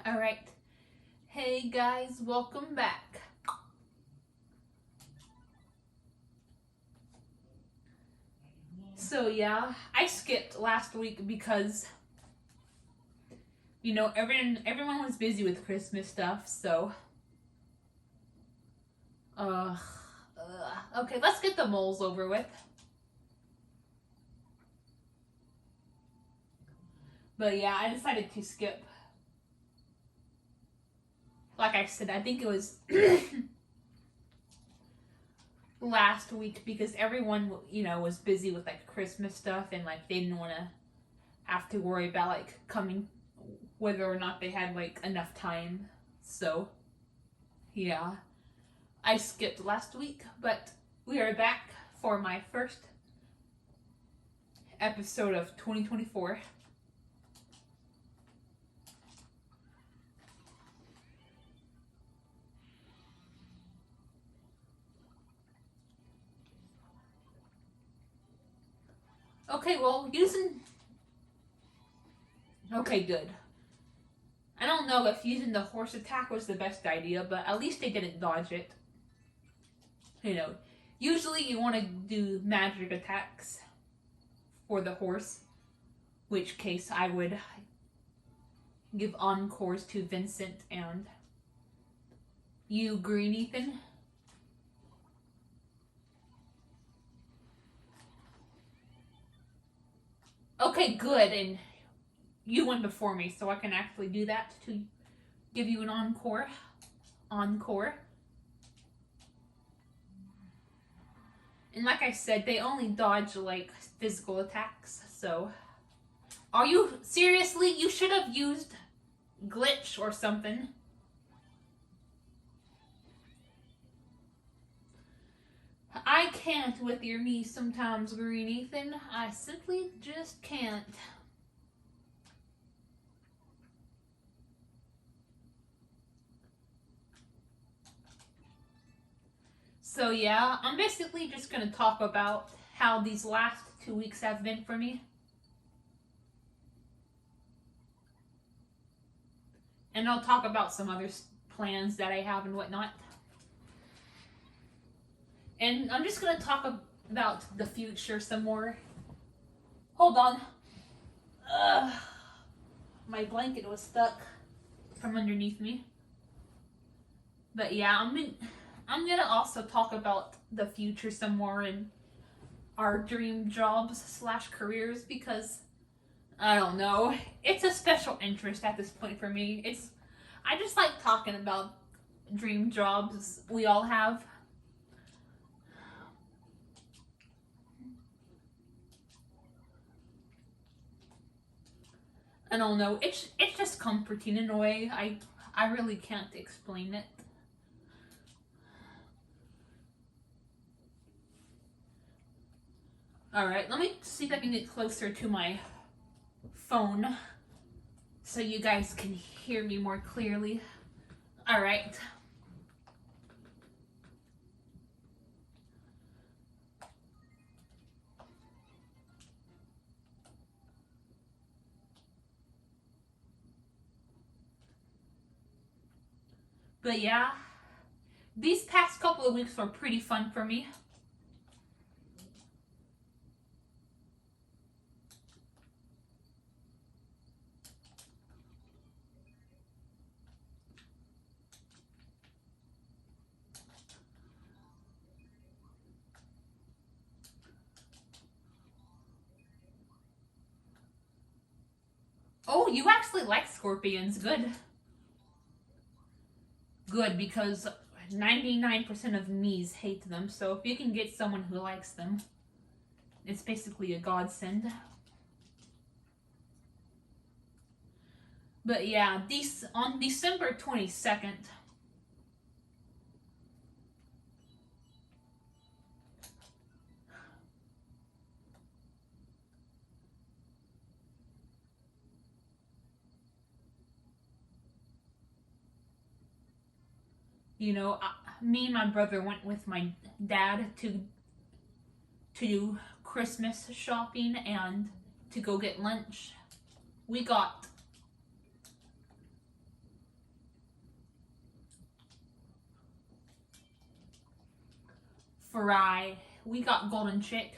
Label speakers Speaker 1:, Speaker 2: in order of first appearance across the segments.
Speaker 1: Alright. Hey guys, welcome back. So yeah, I skipped last week because everyone was busy with Christmas stuff, so okay, let's get the moles over with. But yeah, I decided to skip. Like I said, I think it was last week because everyone, was busy with like Christmas stuff and like they didn't want to have to worry about like coming, whether or not they had like enough time. So yeah, I skipped last week, but we are back for my first episode of 2024. Okay, well, Okay, good. I don't know if using the horse attack was the best idea, but at least they didn't dodge it. Usually you want to do magic attacks for the horse, which case I would give encores to Vincent and you, Green Ethan. Okay, good, and you went before me, so I can actually do that to give you an encore. Encore. And like I said, they only dodge like physical attacks, so. Are you seriously? You should have used glitch or something. I can't with your knees sometimes, Green Ethan. I simply just can't. So yeah, I'm basically just going to talk about how these last 2 weeks have been for me. And I'll talk about some other plans that I have and whatnot. And I'm just going to talk about the future some more. Hold on. My blanket was stuck from underneath me. But yeah, I'm gonna also talk about the future some more and our dream jobs / careers because I don't know. It's a special interest at this point for me. I just like talking about dream jobs we all have. I don't know. It's just comforting in a way. I really can't explain it. Alright, let me see if I can get closer to my phone so you guys can hear me more clearly. Alright. But yeah, these past couple of weeks were pretty fun for me. Oh, you actually like scorpions. Good. Good, because 99% of me's hate them, so if you can get someone who likes them, it's basically a godsend. But yeah, on December 22nd, me and my brother went with my dad to do Christmas shopping and to go get lunch. We got fry. We got golden chick.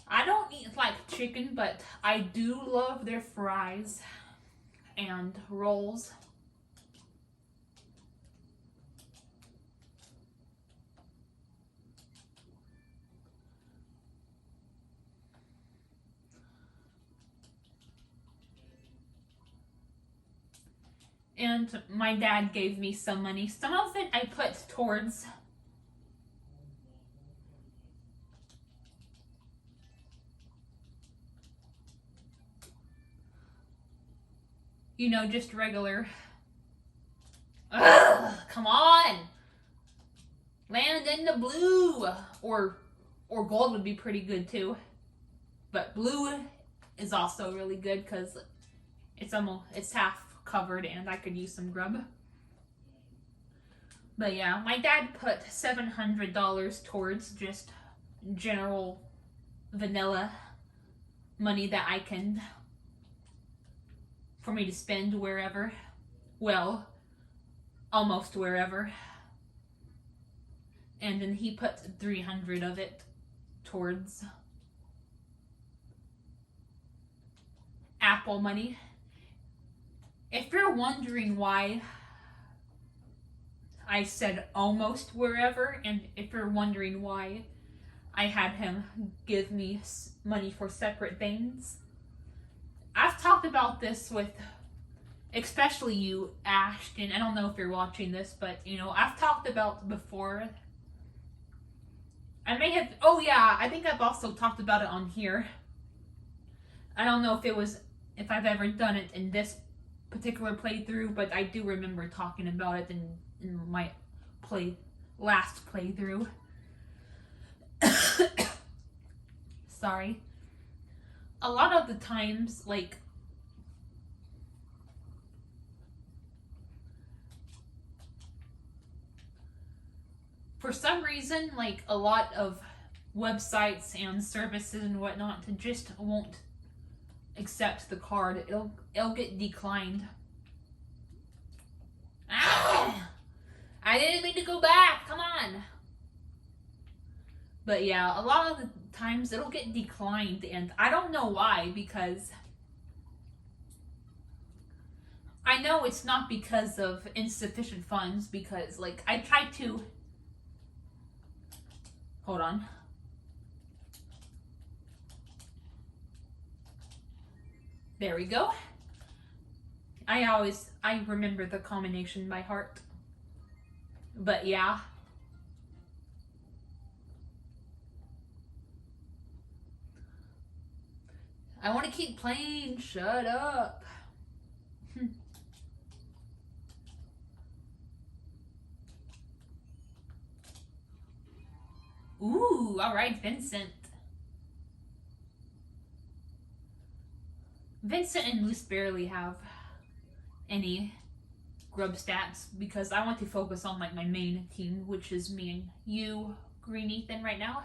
Speaker 1: I don't eat like chicken, but I do love their fries and rolls. And my dad gave me some money. Some of it I put towards just regular. Ugh, come on! Land in the blue! Or gold would be pretty good too. But blue is also really good because it's half covered and I could use some grub. But yeah, my dad put $700 towards just general vanilla money that I can, for me to spend wherever. Well, almost wherever. And then he put 300 of it towards Apple money. If you're wondering why I said almost wherever, and if you're wondering why I had him give me money for separate things, I've talked about this with, especially you, Ashton. I don't know if you're watching this, but I've talked about before. I think I've also talked about it on here. I don't know if I've ever done it in this particular playthrough, but I do remember talking about it in my last playthrough. Sorry. A lot of the times, like, for some reason, like, a lot of websites and services and whatnot just won't accept the card. It'll get declined. Ah! I didn't mean to go back. Come on. But yeah, a lot of the times it'll get declined, and I don't know why, because I know it's not because of insufficient funds, because like I tried to hold on. There we go. I remember the combination by heart. But yeah. I want to keep playing. Shut up. Ooh, alright, Vincent. Vincent and Moose barely have any grub stats because I want to focus on like my main team, which is me and you, Green Ethan, right now.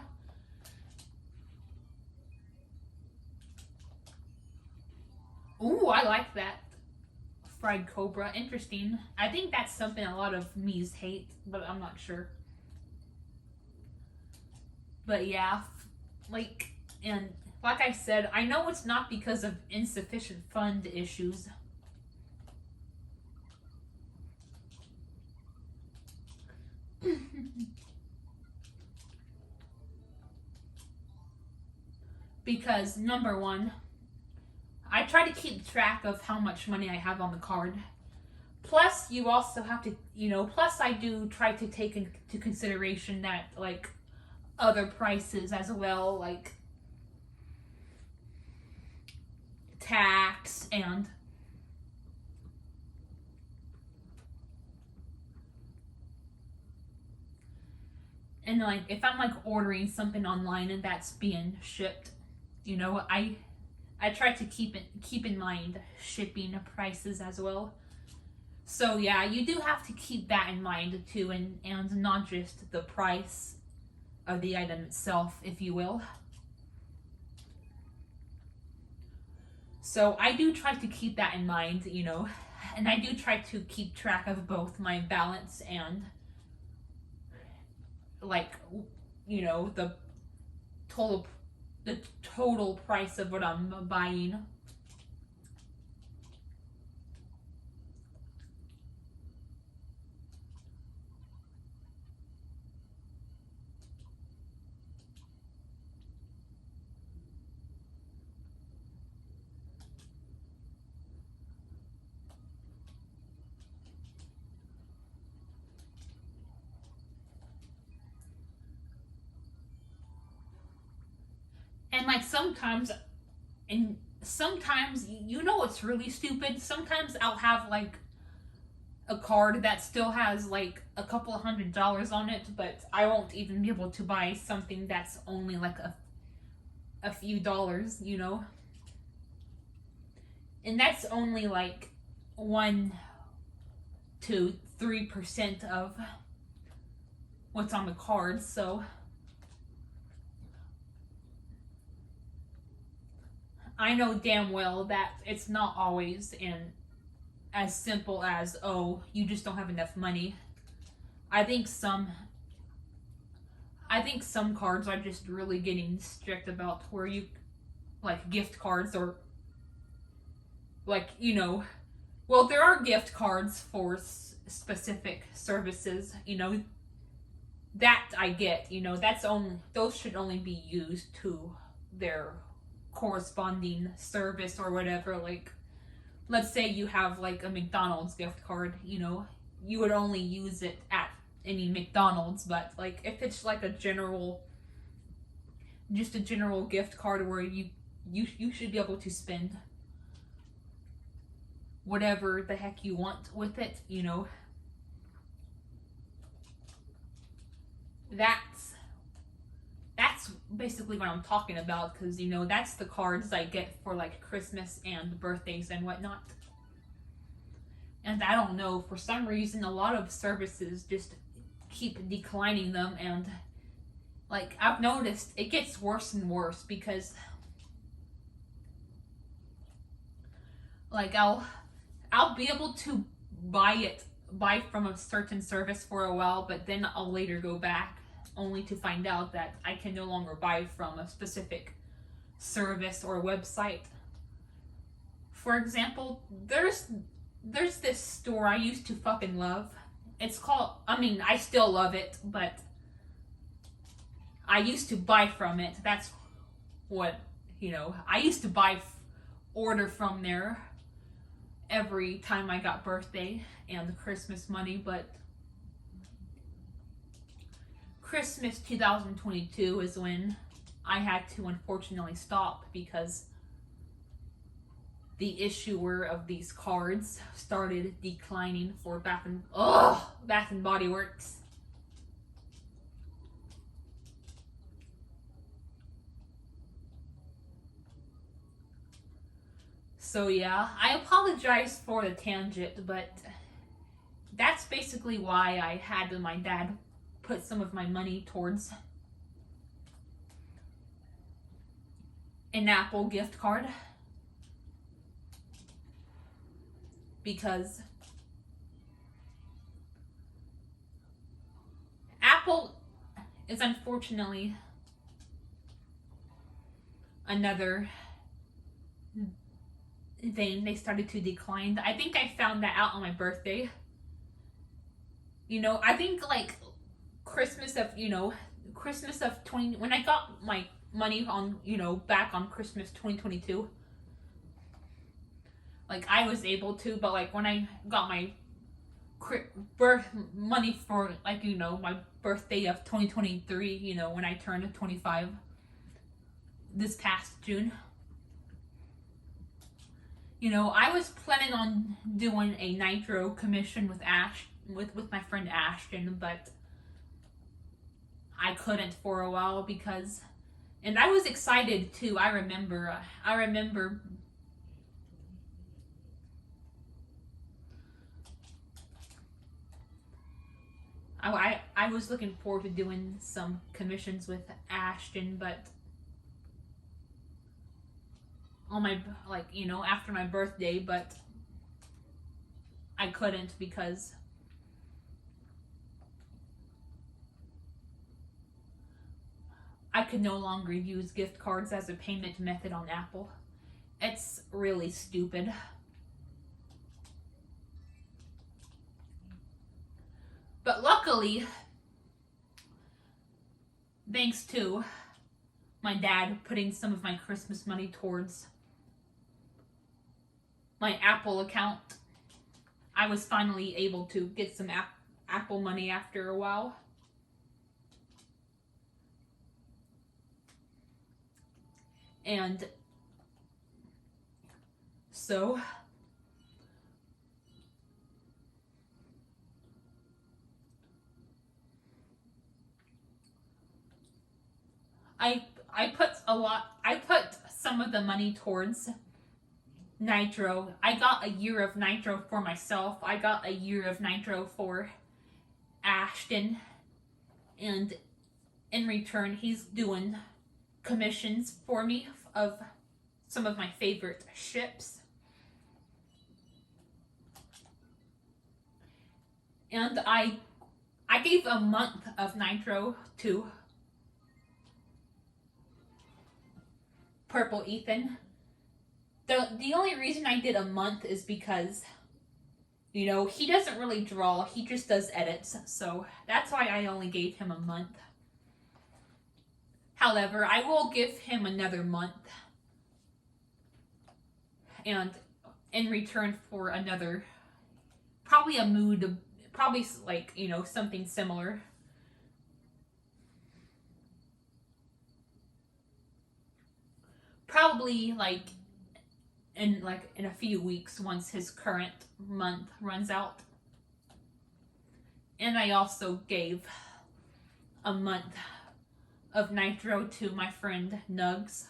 Speaker 1: Ooh, I like that. Fried cobra. Interesting. I think that's something a lot of me's hate, but I'm not sure. But yeah, like I said, I know it's not because of insufficient fund issues. Because number one, I try to keep track of how much money I have on the card. Plus, you also have to, plus I do try to take into consideration that, like, other prices as well, like tax and like if I'm like ordering something online and that's being shipped, I try to keep in mind shipping prices as well. So yeah, you do have to keep that in mind too, and not just the price of the item itself, if you will. So I do try to keep that in mind, and I do try to keep track of both my balance and like, you know, total the total price of what I'm buying. And like sometimes you know what's really stupid? Sometimes I'll have like a card that still has like a couple of $100s on it, but I won't even be able to buy something that's only like a few dollars, you know? And that's only like 1 to 3% of what's on the card, so I know damn well that it's not always as simple as, oh, you just don't have enough money. I think some cards are just really getting strict about where you, like gift cards, or like, you know, well, there are gift cards for specific services, you know, that I get, you know, those should only be used to their corresponding service or whatever. Like, let's say you have like a McDonald's gift card, you know, you would only use it at any McDonald's. But like if it's like just a general gift card where you should be able to spend whatever the heck you want with it, you know, that's basically what I'm talking about, because you know that's the cards I get for like Christmas and birthdays and whatnot. And I don't know, for some reason a lot of services just keep declining them, and like I've noticed it gets worse and worse, because like I'll be able to buy from a certain service for a while, but then I'll later go back only to find out that I can no longer buy from a specific service or website. For example, there's this store I used to fucking love. It's called, I mean, I still love it, but I used to buy from it. That's what, you know, I used to order from there every time I got birthday and Christmas money, but Christmas 2022 is when I had to unfortunately stop, because the issuer of these cards started declining for Bath and Body Works. So yeah, I apologize for the tangent, but that's basically why I had my dad put some of my money towards an Apple gift card, because Apple is unfortunately another thing they started to decline. I think I found that out on my birthday. You know, I think like Christmas of 20, when I got my money on, you know, back on Christmas 2022, like I was able to, but like when I got my birth money for, like, you know, my birthday of 2023, you know, when I turned 25 this past June, you know, I was planning on doing a nitro commission with with my friend Ashton, but I couldn't for a while because, and I was excited too. I remember I was looking forward to doing some commissions with Ashton, but on my, like, you know, after my birthday, but I couldn't because I could no longer use gift cards as a payment method on Apple. It's really stupid. But luckily, thanks to my dad putting some of my Christmas money towards my Apple account, I was finally able to get some Apple money after a while. And so I put some of the money towards Nitro. I got a year of Nitro for myself. I got a year of Nitro for Ashton. And in return, he's doing commissions for me of some of my favorite ships. And I gave a month of Nitro to Purple Ethan. The only reason I did a month is because, you know, he doesn't really draw, he just does edits, so that's why I only gave him a month. However, I will give him another month, and in return for another, probably a mood, probably like, you know, something similar. Probably like in a few weeks once his current month runs out. And I also gave a month of Nitro to my friend Nugs.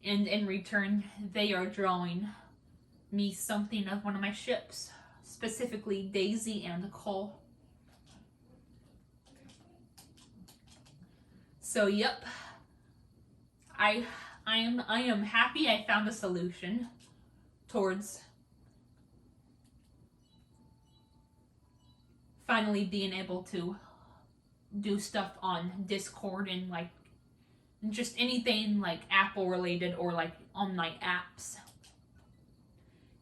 Speaker 1: And in return, they are drawing me something of one of my ships, specifically Daisy and Cole. So yep, I am happy I found a solution towards finally being able to do stuff on Discord and like just anything like Apple related or like on my apps.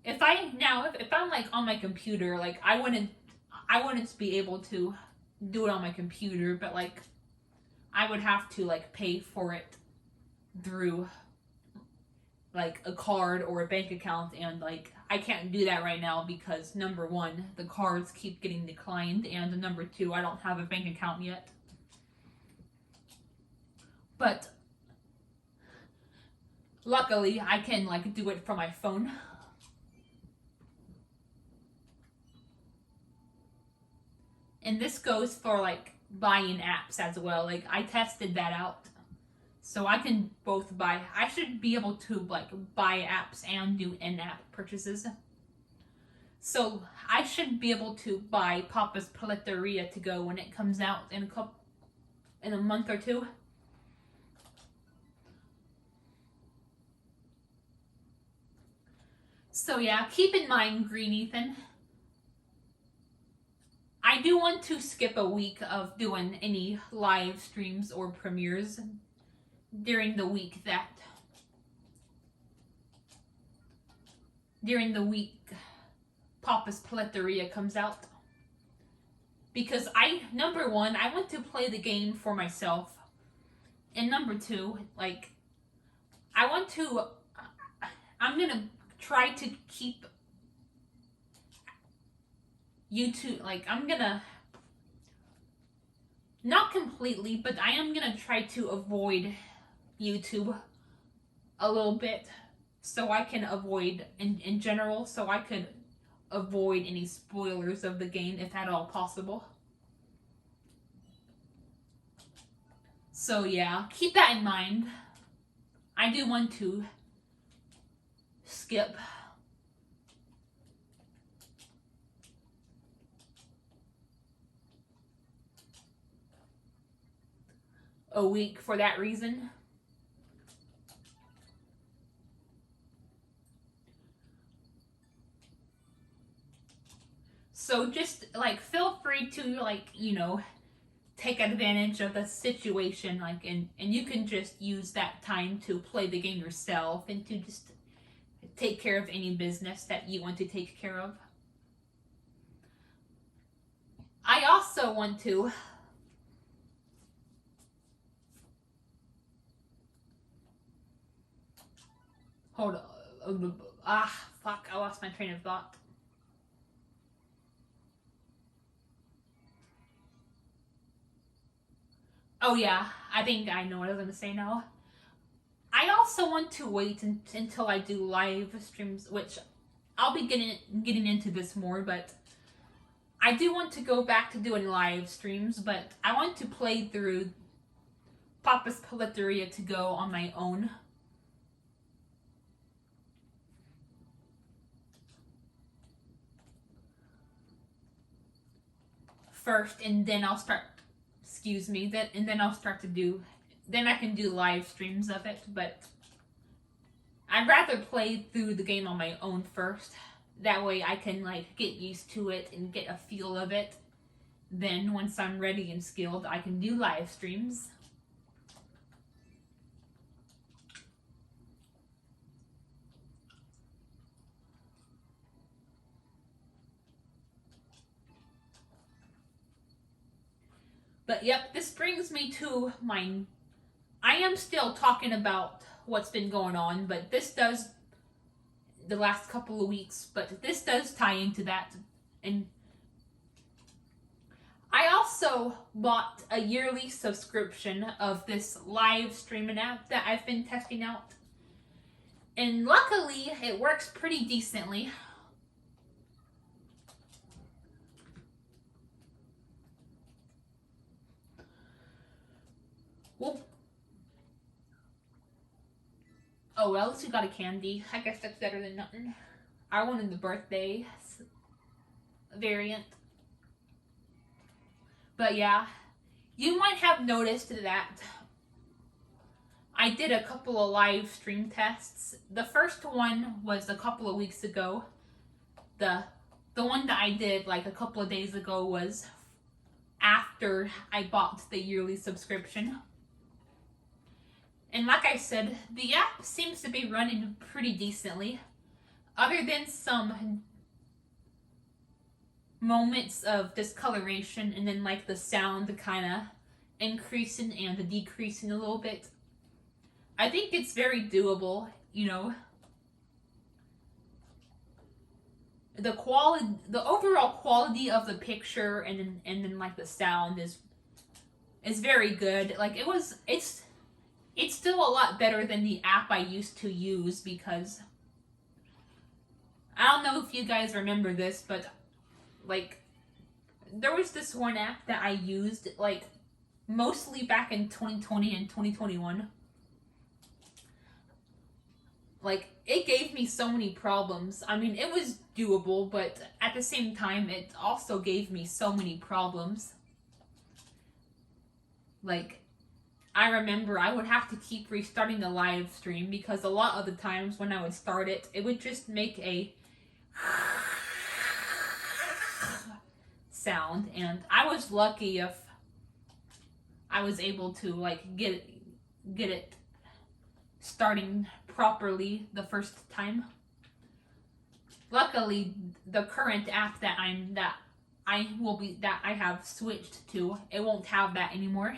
Speaker 1: If I'm like on my computer, like I wouldn't be able to do it on my computer, but like I would have to like pay for it through like a card or a bank account, and like I can't do that right now because number one, the cards keep getting declined, and number two, I don't have a bank account yet. But luckily I can like do it from my phone. And this goes for like buying apps as well. Like I tested that out. So I can both buy, I should be able to like buy apps and do in-app purchases. So I should be able to buy Papa's Paleteria to go when it comes out in a month or two. So yeah, keep in mind, Green Ethan, I do want to skip a week of doing any live streams or premieres during the week Papa's Paleteria comes out. Because number one, I want to play the game for myself. And number two, like, I'm gonna try to keep YouTube, like, I'm gonna, not completely, but I am gonna try to avoid YouTube a little bit so I can avoid, in general, so I could avoid any spoilers of the game if at all possible. So yeah, keep that in mind. I do want to skip a week for that reason. So just like feel free to like, you know, take advantage of the situation, like, and you can just use that time to play the game yourself and to just take care of any business that you want to take care of. I also want to hold on. Fuck, I lost my train of thought. Oh yeah, I think I know what I was gonna say now. I also want to wait until I do live streams, which I'll be getting into this more, but I do want to go back to doing live streams, but I want to play through Papa's Paletteria to go on my own. First, and then I'll start, and then I'll start to do, then I can do live streams of it, but I'd rather play through the game on my own first. That way I can like get used to it and get a feel of it. Then once I'm ready and skilled, I can do live streams. But yep, this brings me to my... I am still talking about what's been going on, but this does... the last couple of weeks, but this does tie into that. And I also bought a yearly subscription of this live streaming app that I've been testing out. And luckily, it works pretty decently. Well, oh, well, at least we got a candy. I guess that's better than nothing. I wanted the birthday variant. But yeah, you might have noticed that I did a couple of live stream tests. The first one was a couple of weeks ago. The one that I did like a couple of days ago was after I bought the yearly subscription. And like I said, the app seems to be running pretty decently. Other than some moments of discoloration and then like the sound kind of increasing and decreasing a little bit. I think it's very doable, you know. The overall quality of the picture and then like the sound is very good. Like it's still a lot better than the app I used to use, because I don't know if you guys remember this, but like there was this one app that I used like mostly back in 2020 and 2021. Like it gave me so many problems. I mean, it was doable, but at the same time it also gave me so many problems. Like I remember I would have to keep restarting the live stream because a lot of the times when I would start it, it would just make a sound, and I was lucky if I was able to like get it starting properly the first time. Luckily, the current app that I have switched to, it won't have that anymore.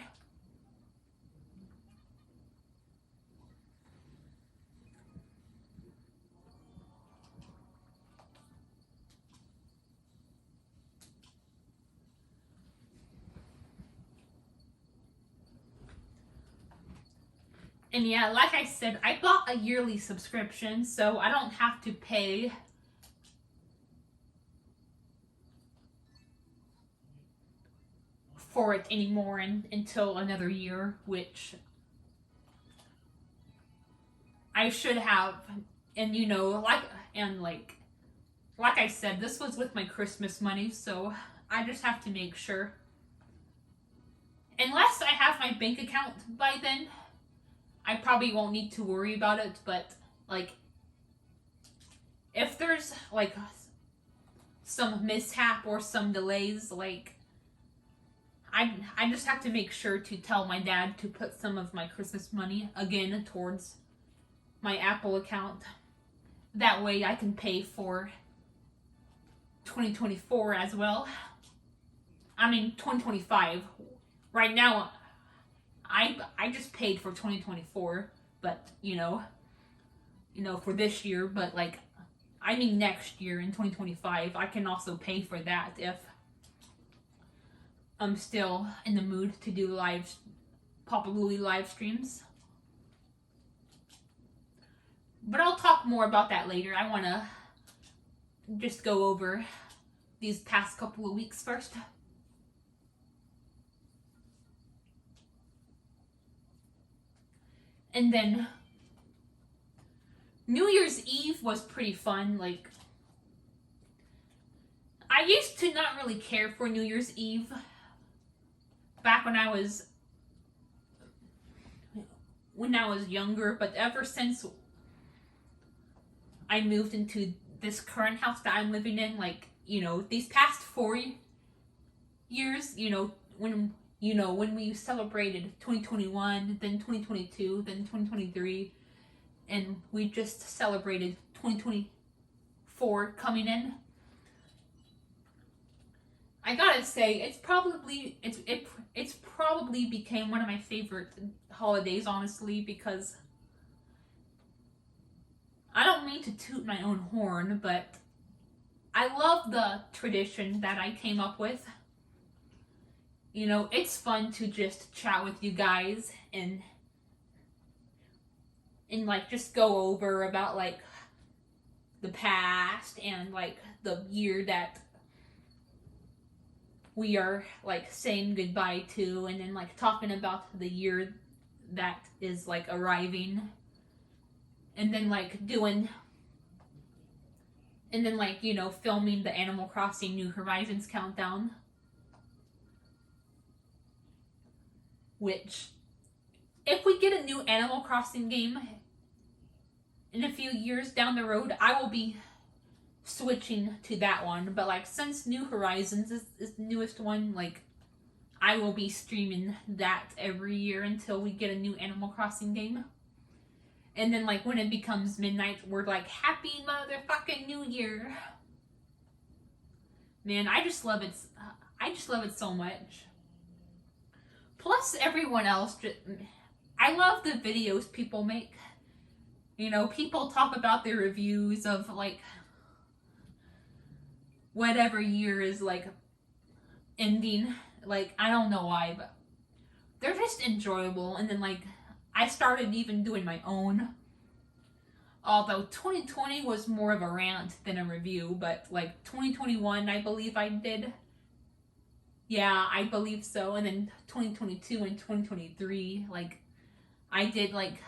Speaker 1: And yeah, like I said, I bought a yearly subscription, so I don't have to pay for it anymore until another year, which I should have. And you know, like I said, this was with my Christmas money, so I just have to make sure. Unless I have my bank account by then, I probably won't need to worry about it, but like if there's like some mishap or some delays, like I just have to make sure to tell my dad to put some of my Christmas money again towards my Apple account. That way I can pay for 2024 as well. I mean 2025. Right now I just paid for 2024, but you know, for this year, but like I mean next year in 2025, I can also pay for that if I'm still in the mood to do probably live streams. But I'll talk more about that later. I want to just go over these past couple of weeks first. And then New Year's Eve was pretty fun. Like, I used to not really care for New Year's Eve back when I was younger, but ever since I moved into this current house that I'm living in, like, these past 4 years, when we celebrated 2021, then 2022, then 2023, and we just celebrated 2024 coming in. I gotta say, it's probably became one of my favorite holidays, honestly, because I don't mean to toot my own horn, but I love the tradition that I came up with. It's fun to just chat with you guys and like just go over about like the past and like the year that we are like saying goodbye to, and then like talking about the year that is like arriving, and then like filming the Animal Crossing New Horizons countdown, which if we get a new Animal Crossing game in a few years down the road, I will be switching to that one. But like, since New Horizons is the newest one, like I will be streaming that every year until we get a new Animal Crossing game. And then like when it becomes midnight, we're like, happy motherfucking New Year. Man, I just love it so much. Plus everyone else, I love the videos people make. People talk about their reviews of like whatever year is like ending. Like, I don't know why, but they're just enjoyable. And then like I started even doing my own. Although 2020 was more of a rant than a review, but like 2021 I believe I did. Yeah, I believe so. And then 2022 and 2023, like I did, like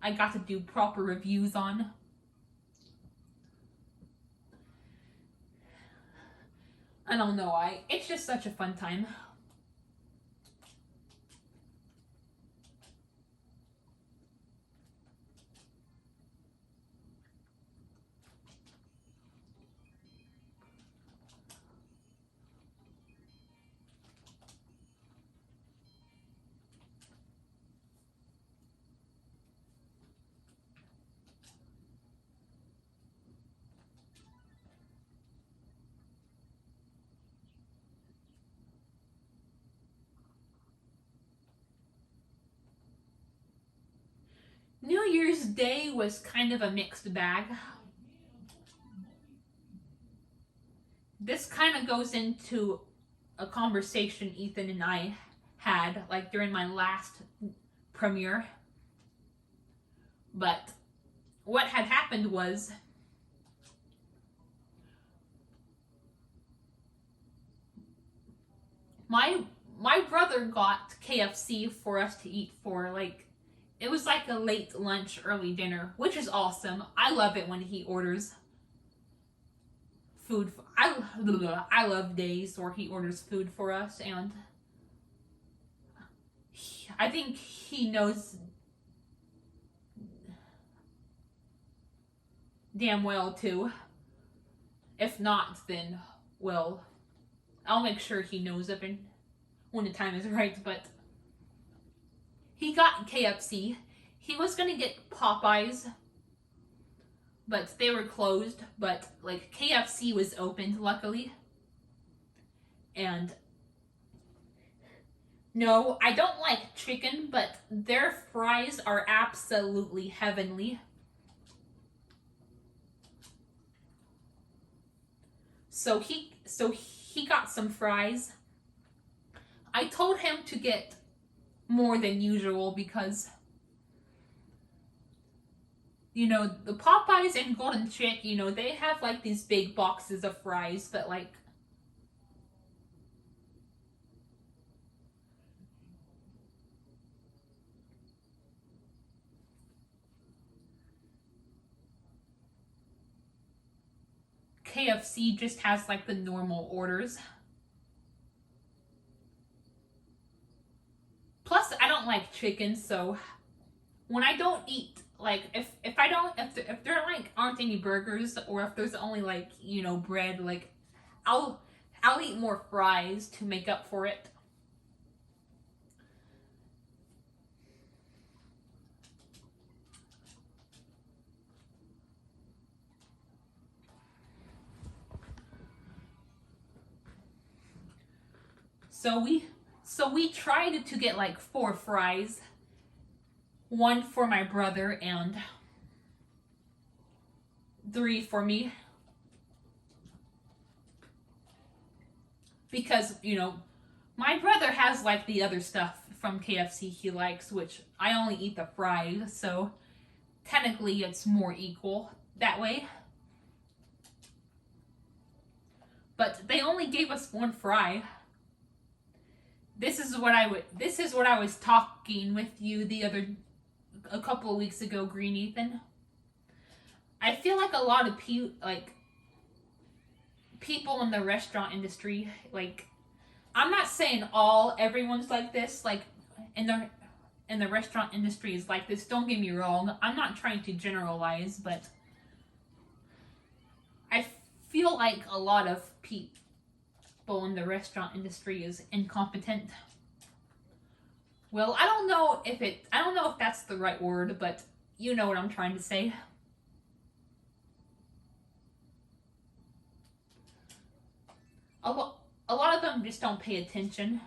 Speaker 1: I got to do proper reviews on. I don't know why. It's just such a fun time. New Year's Day was kind of a mixed bag. This kind of goes into a conversation Ethan and I had like during my last premiere. But what had happened was my brother got KFC for us to eat for like, it was like a late lunch, early dinner, which is awesome. I love it when he orders food. I love days where he orders food for us, and I think he knows damn well too. If not, then well, I'll make sure he knows of it when the time is right, but he got KFC. He was gonna get Popeyes, but they were closed. But like KFC was opened, luckily. And no, I don't like chicken, but their fries are absolutely heavenly. So he got some fries. I told him to get more than usual because, you know, the Popeyes and Golden Chick, you know, they have like these big boxes of fries that like KFC just has like the normal orders. Plus, I don't like chicken, so when I don't eat, like if I don't if there like aren't any burgers or if there's only like, you know, bread, like I'll eat more fries to make up for it. So we tried to get like 4 fries, one for my brother and 3 for me. Because, you know, my brother has like the other stuff from KFC he likes, which I only eat the fries, so technically it's more equal that way. But they only gave us 1 fry. This is what I was talking with you a couple of weeks ago, Green Ethan. I feel like a lot of people in the restaurant industry, like, I'm not saying everyone's like this, like in the restaurant industry is like this. Don't get me wrong. I'm not trying to generalize, but I feel like a lot of people in the restaurant industry is incompetent. Well, I don't know if that's the right word, but you know what I'm trying to say. A lot of them just don't pay attention.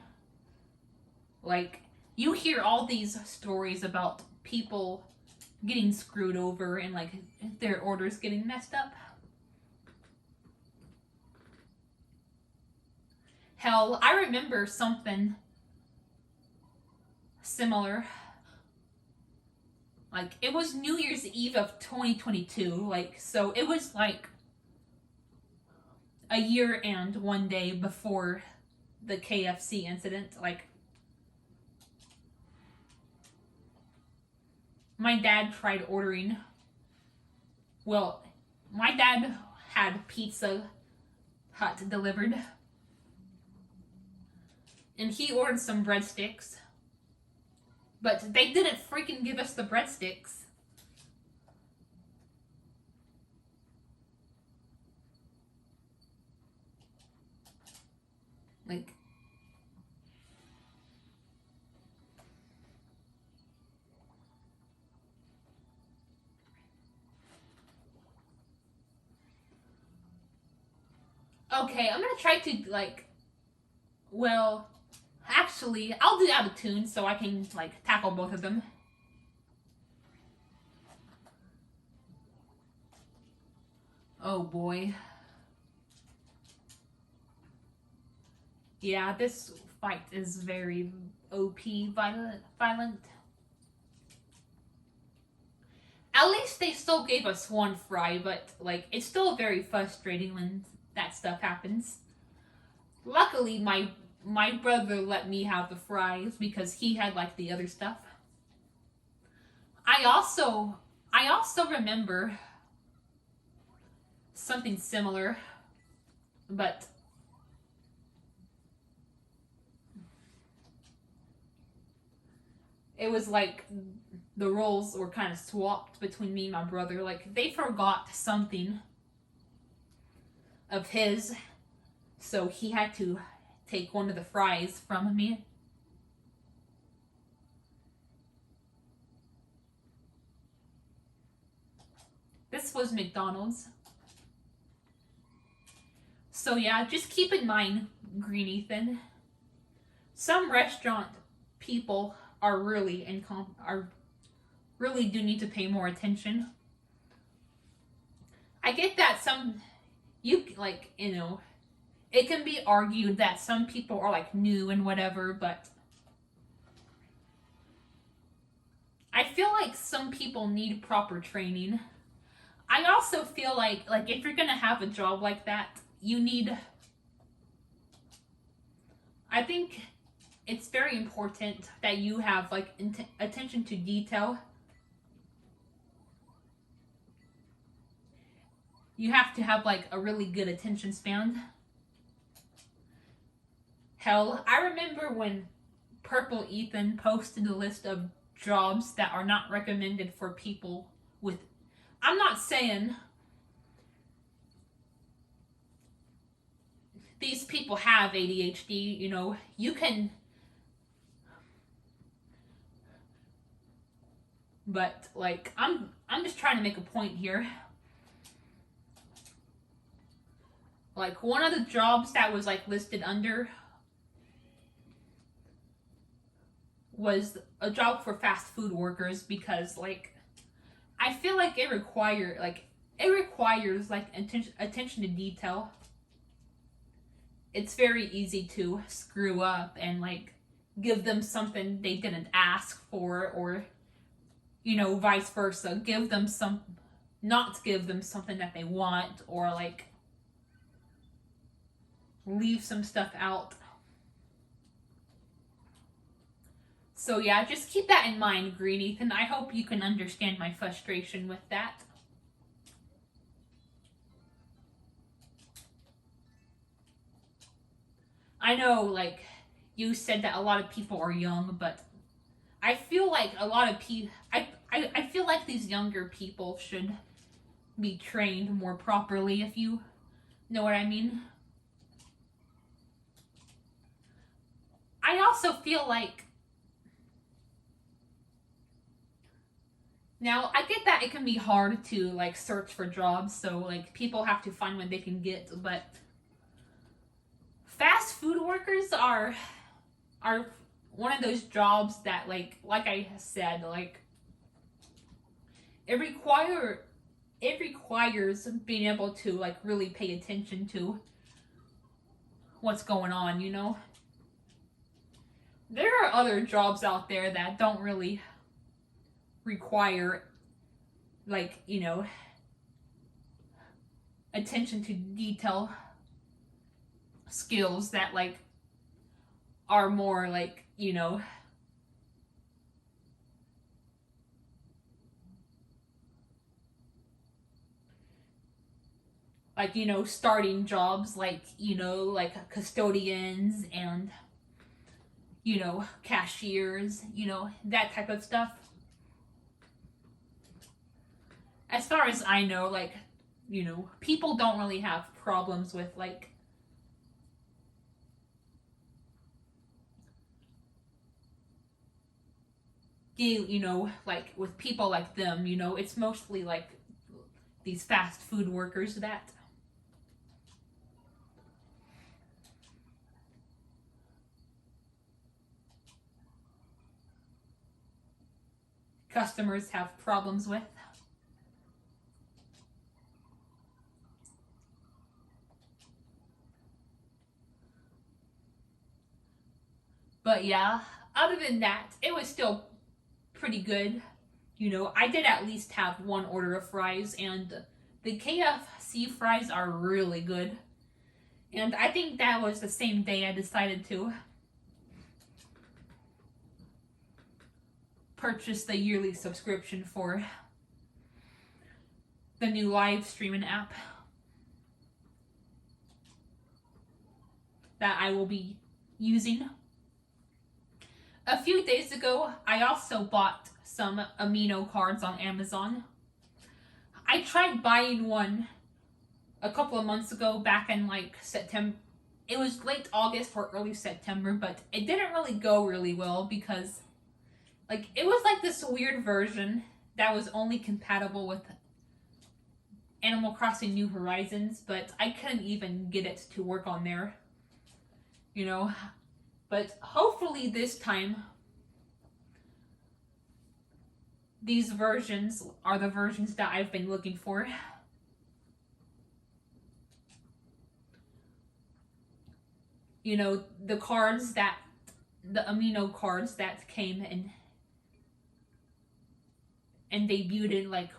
Speaker 1: Like, you hear all these stories about people getting screwed over and like their orders getting messed up. Hell, I remember something similar. Like, it was New Year's Eve of 2022. Like, so it was like a year and 1 day before the KFC incident. Like, my dad tried ordering. Well, my dad had Pizza Hut delivered. And he ordered some breadsticks. But they didn't freaking give us the breadsticks. Like, okay, I'm gonna try to, like, well, actually, I'll do out of tune so I can, like, tackle both of them. Oh boy. Yeah, this fight is very OP violent. At least they still gave us 1 fry, but, like, it's still very frustrating when that stuff happens. Luckily, my brother let me have the fries because he had like the other stuff. I also remember something similar, but it was like the roles were kind of swapped between me and my brother. Like, they forgot something of his, so he had to take one of the fries from me. This was McDonald's. So yeah, just keep in mind, Green Ethan, some restaurant people are really really do need to pay more attention. I get that it can be argued that some people are like new and whatever, but I feel like some people need proper training. I also feel like if you're gonna have a job like that, I think it's very important that you have like attention to detail. You have to have like a really good attention span. Hell, I remember when Purple Ethan posted a list of jobs that are not recommended for people with, I'm not saying these people have ADHD, you can, but like I'm just trying to make a point here. Like one of the jobs that was like listed under was a job for fast food workers, because like I feel like it requires attention to detail. It's very easy to screw up and like give them something they didn't ask for, or vice versa, not give them something that they want, or like leave some stuff out. So yeah, just keep that in mind, Green Ethan. I hope you can understand my frustration with that. I know, like, you said that a lot of people are young, but I feel like a lot of people, I feel like these younger people should be trained more properly, if you know what I mean. I also feel like, now I get that it can be hard to like search for jobs, so like people have to find what they can get, but fast food workers are one of those jobs that like I said, like it requires being able to like really pay attention to what's going on, There are other jobs out there that don't really require like, attention to detail skills that like are more like, starting jobs like, like custodians and cashiers, that type of stuff. As far as I know, like, people don't really have problems with like like with people like them, it's mostly like these fast food workers that customers have problems with. But yeah, other than that, it was still pretty good. I did at least have one order of fries, and the KFC fries are really good. And I think that was the same day I decided to purchase the yearly subscription for the new live streaming app that I will be using. A few days ago, I also bought some amino cards on Amazon. I tried buying one a couple of months ago, back in like it was late August or early September, but it didn't really go really well because like it was like this weird version that was only compatible with Animal Crossing New Horizons, but I couldn't even get it to work on there. You know, but hopefully this time these versions are the versions that I've been looking for. You know, the amino cards that came and debuted in like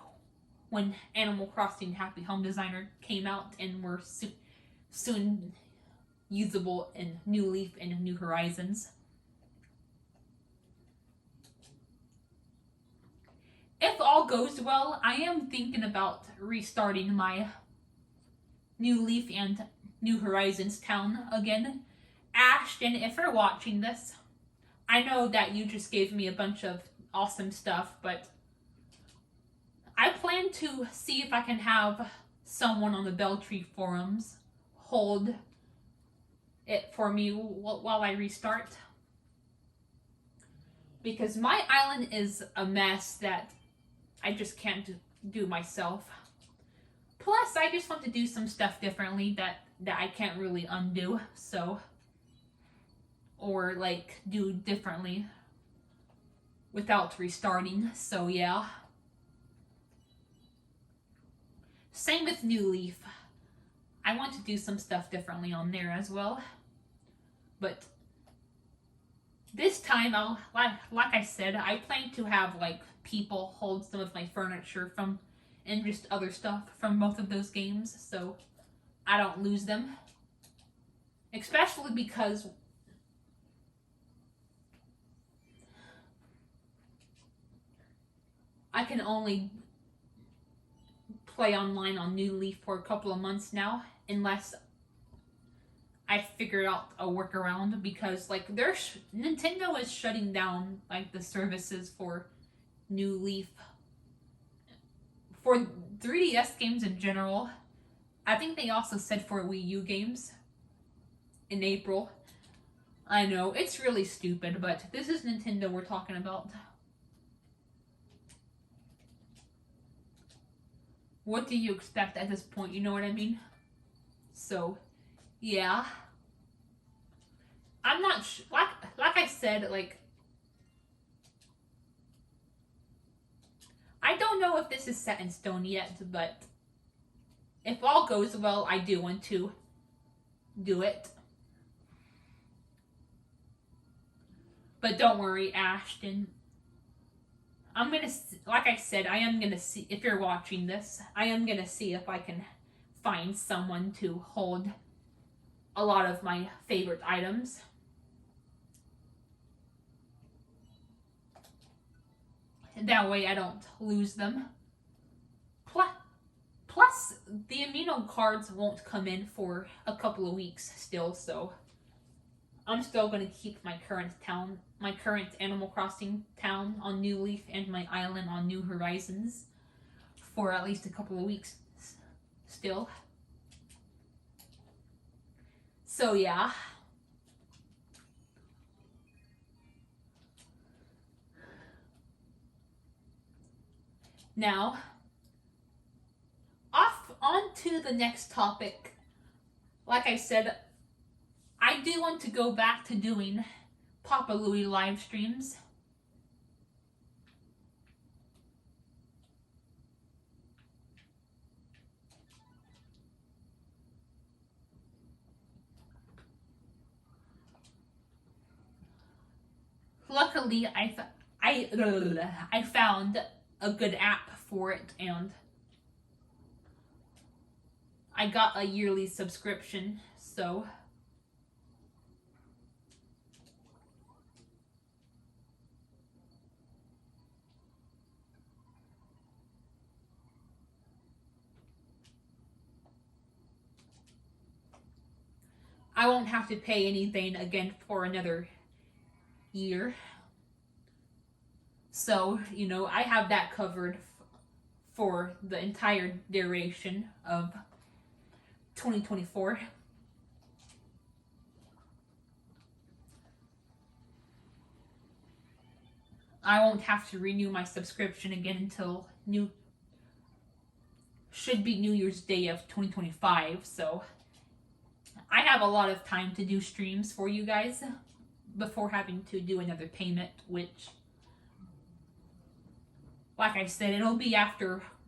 Speaker 1: when Animal Crossing Happy Home Designer came out and were soon usable in New Leaf and New Horizons. If all goes well, I am thinking about restarting my New Leaf and New Horizons town again. Ashton, if you're watching this, I know that you just gave me a bunch of awesome stuff, but I plan to see if I can have someone on the Beltree forums hold it for me while I restart. Because my island is a mess that I just can't do myself. Plus, I just want to do some stuff differently that I can't really undo, so... Or, like, do differently without restarting, so yeah. Same with New Leaf. I want to do some stuff differently on there as well. But this time, like I said, I plan to have, like, people hold some of my furniture and just other stuff from both of those games, so I don't lose them. Especially because I can only play online on New Leaf for a couple of months now, unless I figure out a workaround, because like Nintendo is shutting down like the services for New Leaf for 3DS games in general. I think they also said for Wii U games in April. I know, it's really stupid, but this is Nintendo we're talking about. What do you expect at this point? You know what I mean? So, yeah. I'm not like I said, like, I don't know if this is set in stone yet, but if all goes well, I do want to do it. But don't worry, Ashton. I'm gonna, like I said, I am gonna see, if you're watching this, I am gonna see if I can find someone to hold a lot of my favorite items. That way I don't lose them. Plus, the amino cards won't come in for a couple of weeks still, so I'm still going to keep my current Animal Crossing town on New Leaf and my island on New Horizons for at least a couple of weeks still. So yeah. Now, on to the next topic. Like I said, I do want to go back to doing Papa Louie live streams. Luckily, I found a good app for it, and I got a yearly subscription, so I won't have to pay anything again for another year. So, you know, I have that covered for the entire duration of 2024. I won't have to renew my subscription again until should be New Year's Day of 2025. So I have a lot of time to do streams for you guys before having to do another payment, which, like I said, it'll be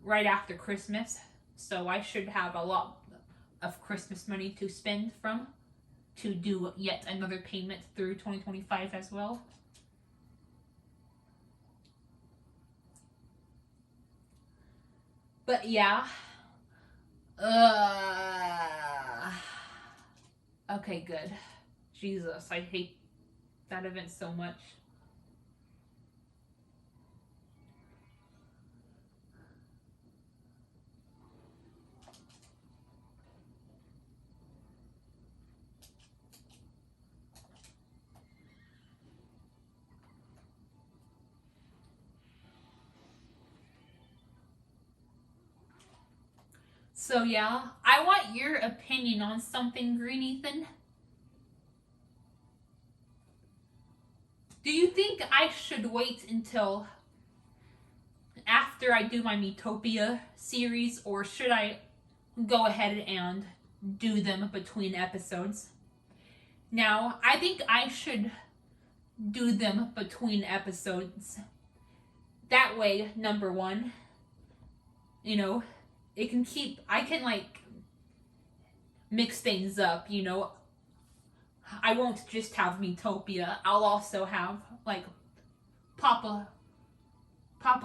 Speaker 1: right after Christmas. So I should have a lot of Christmas money to spend from to do yet another payment through 2025 as well. But yeah. Okay, good. Jesus, I hate that event so much. So yeah, I want your opinion on something, Green Ethan. Do you think I should wait until after I do my Miitopia series, or should I go ahead and do them between episodes? Now, I think I should do them between episodes. That way, number one, I can mix things up, I won't just have Miitopia. I'll also have Papa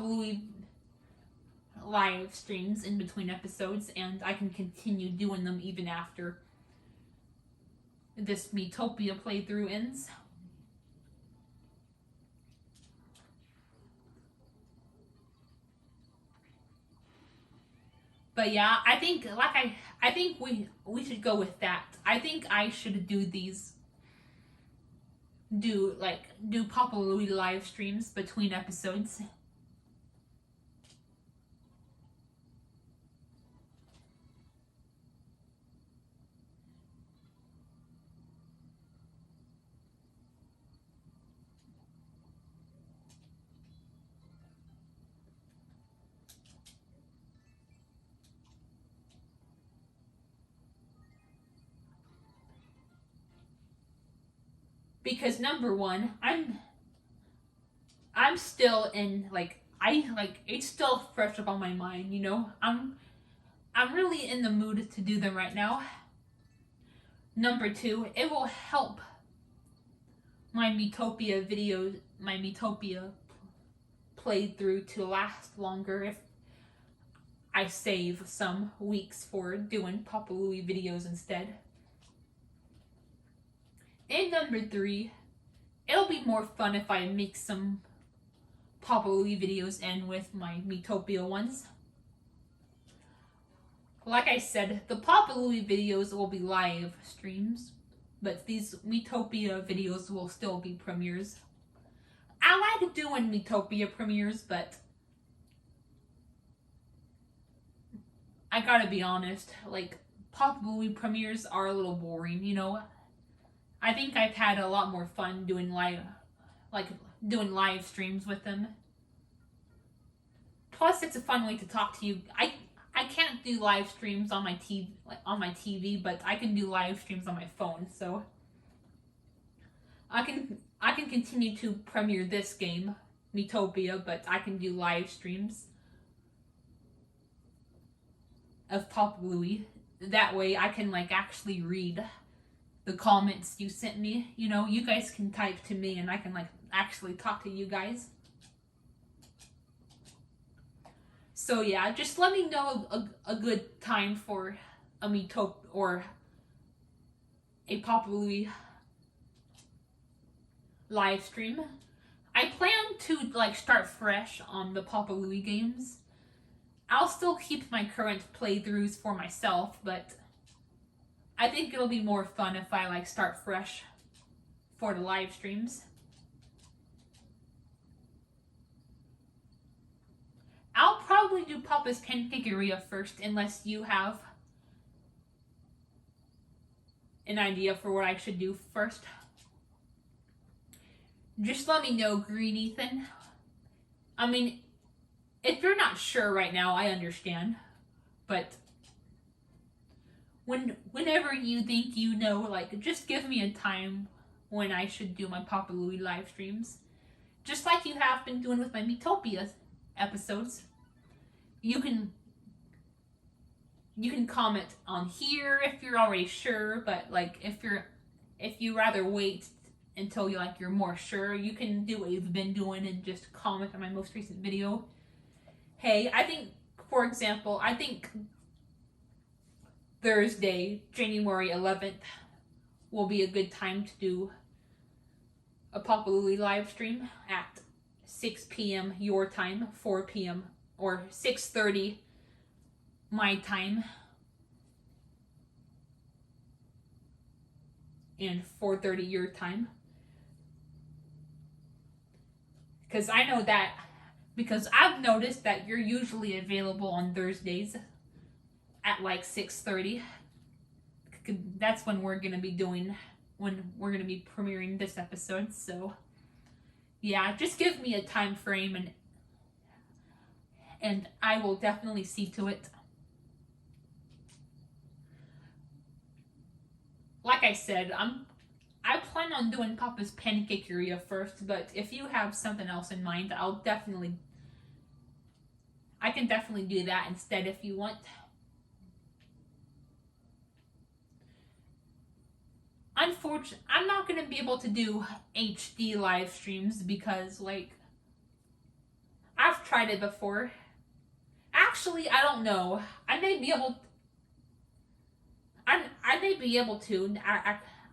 Speaker 1: Louie live streams in between episodes, and I can continue doing them even after this Miitopia playthrough ends. But yeah, I think we should go with that. I think I should do Papa Louie live streams between episodes. Because number one, I'm still in it's still fresh up on my mind, I'm really in the mood to do them right now. Number two, it will help my Miitopia playthrough to last longer if I save some weeks for doing Papa Louie videos instead. And number three, it'll be more fun if I mix some Papa Louie videos in with my Miitopia ones. Like I said, the Papa Louie videos will be live streams, but these Miitopia videos will still be premieres. I like doing Miitopia premieres, but I gotta be honest, Papa Louie premieres are a little boring, I think I've had a lot more fun doing live streams with them. Plus, it's a fun way to talk to you. I can't do live streams on my TV, but I can do live streams on my phone. So I can continue to premiere this game, Miitopia, but I can do live streams of Papa Louie. That way, I can actually read the comments you sent me. You guys can type to me and I can actually talk to you guys. So yeah, just let me know a good time for a Miitopia or a Papa Louie live stream. I plan to start fresh on the Papa Louie games. I'll still keep my current playthroughs for myself, but I think it'll be more fun if I start fresh for the live streams. I'll probably do Papa's Pancakeria first, unless you have an idea for what I should do first. Just let me know, Green Ethan. I mean, if you're not sure right now, I understand. But whenever you think you know, like, just give me a time when I should do my Papa Louie live streams. Just like you have been doing with my Miitopia episodes. You can comment on here if you're already sure, but like if you rather wait until you're more sure, you can do what you've been doing and just comment on my most recent video. Hey, I think, for example, Thursday, January 11th will be a good time to do a Papa Louie live stream at 6 p.m. your time, 4 p.m. or 6:30 my time, and 4:30 your time. Because I know that, because I've noticed that you're usually available on Thursdays at like 6:30. That's when we're going to be premiering this episode. So yeah, just give me a time frame and I will definitely see to it. Like I said, I plan on doing Papa's Pancakeria first, but if you have something else in mind, I can definitely do that instead if you want. Unfortunately, I'm not going to be able to do HD live streams because, like, I've tried it before. Actually, I don't know. I may be able to.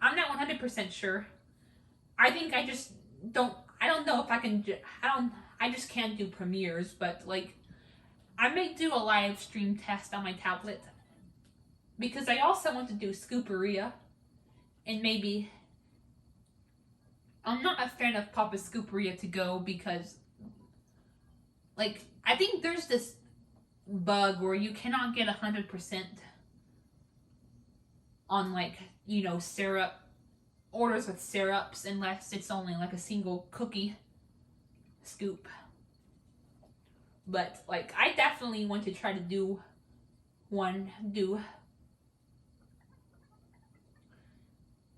Speaker 1: I'm not 100% sure. I think I don't know if I can. I just can't do premieres, but like, I may do a live stream test on my tablet because I also want to do Scooperia, and maybe I'm not a fan of Papa Scooperia to go because, like, I think there's this bug where you cannot get 100% on, like, syrup orders with syrups unless it's only like a single cookie scoop. But like, I definitely want to try to do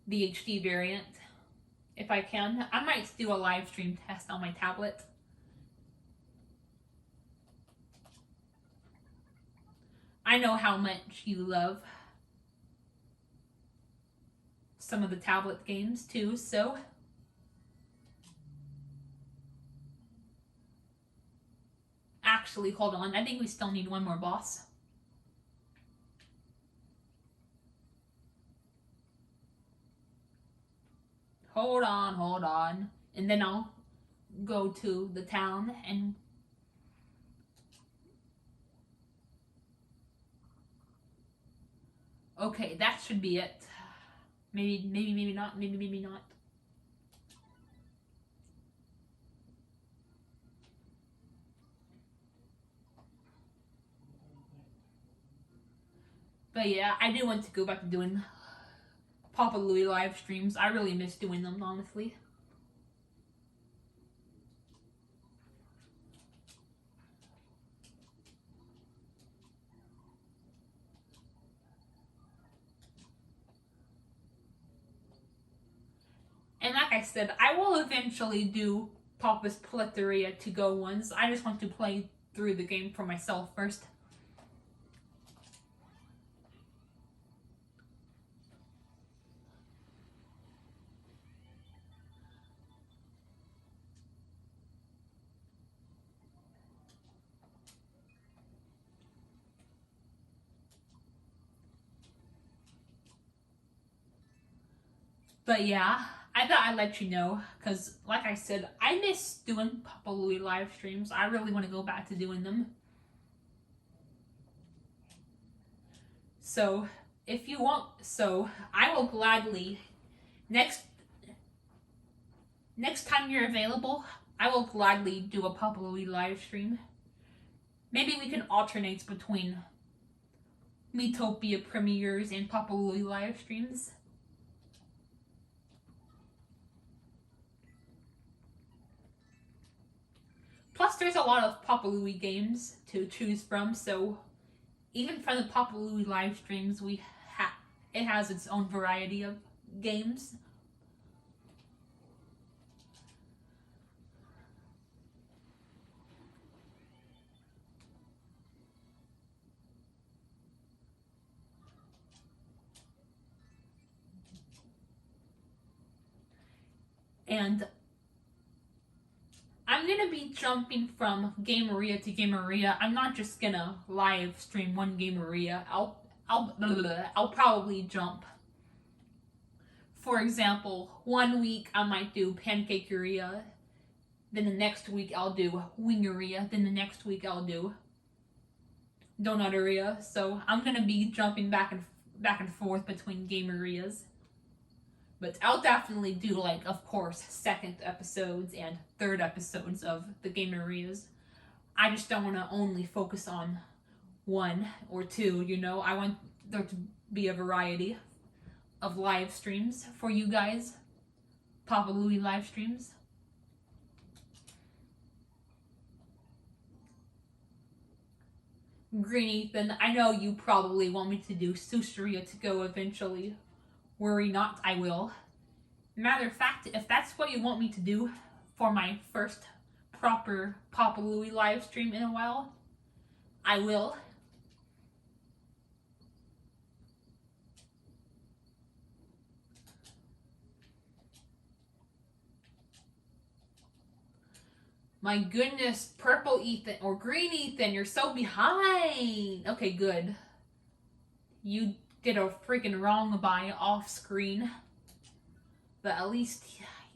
Speaker 1: the HD variant if I can. I might do a live stream test on my tablet. I know how much you love some of the tablet games too, so actually, hold on, I think we still need one more boss. Hold on, and then I'll go to the town and okay, that should be it. Maybe not. Maybe not. But yeah, I do want to go back to doing Papa Louie live streams. I really miss doing them, honestly. And like I said, I will eventually do Papa's Paleteria to go ones. I just want to play through the game for myself first. But yeah, I thought I'd let you know, because like I said, I miss doing Papa Louie live streams. I really want to go back to doing them. So, if you want, I will gladly, next time you're available, I will gladly do a Papa Louie live stream. Maybe we can alternate between Miitopia premieres and Papa Louie live streams. Plus, there's a lot of Papa Louie games to choose from, so even from the Papa Louie live streams, it has its own variety of games. And I'm gonna be jumping from Game Maria to Game Maria. I'm not just gonna live stream one Game Maria. I'll probably jump. For example, one week I might do Pancakeria, then the next week I'll do Wingeria, then the next week I'll do Donuteria. So I'm gonna be jumping back and forth between Game Marias. But I'll definitely do, like, of course, second episodes and third episodes of the Game Marias. I just don't want to only focus on one or two, you know? I want there to be a variety of live streams for you guys. Papa Louie live streams. Green Ethan, I know you probably want me to do Sushiria to go eventually. Worry not, I will. Matter of fact, if that's what you want me to do for my first proper Papa Louie live stream in a while, I will. My goodness, Purple Ethan or Green Ethan, you're so behind. Okay, good. You did a freaking wrong by off screen. But at least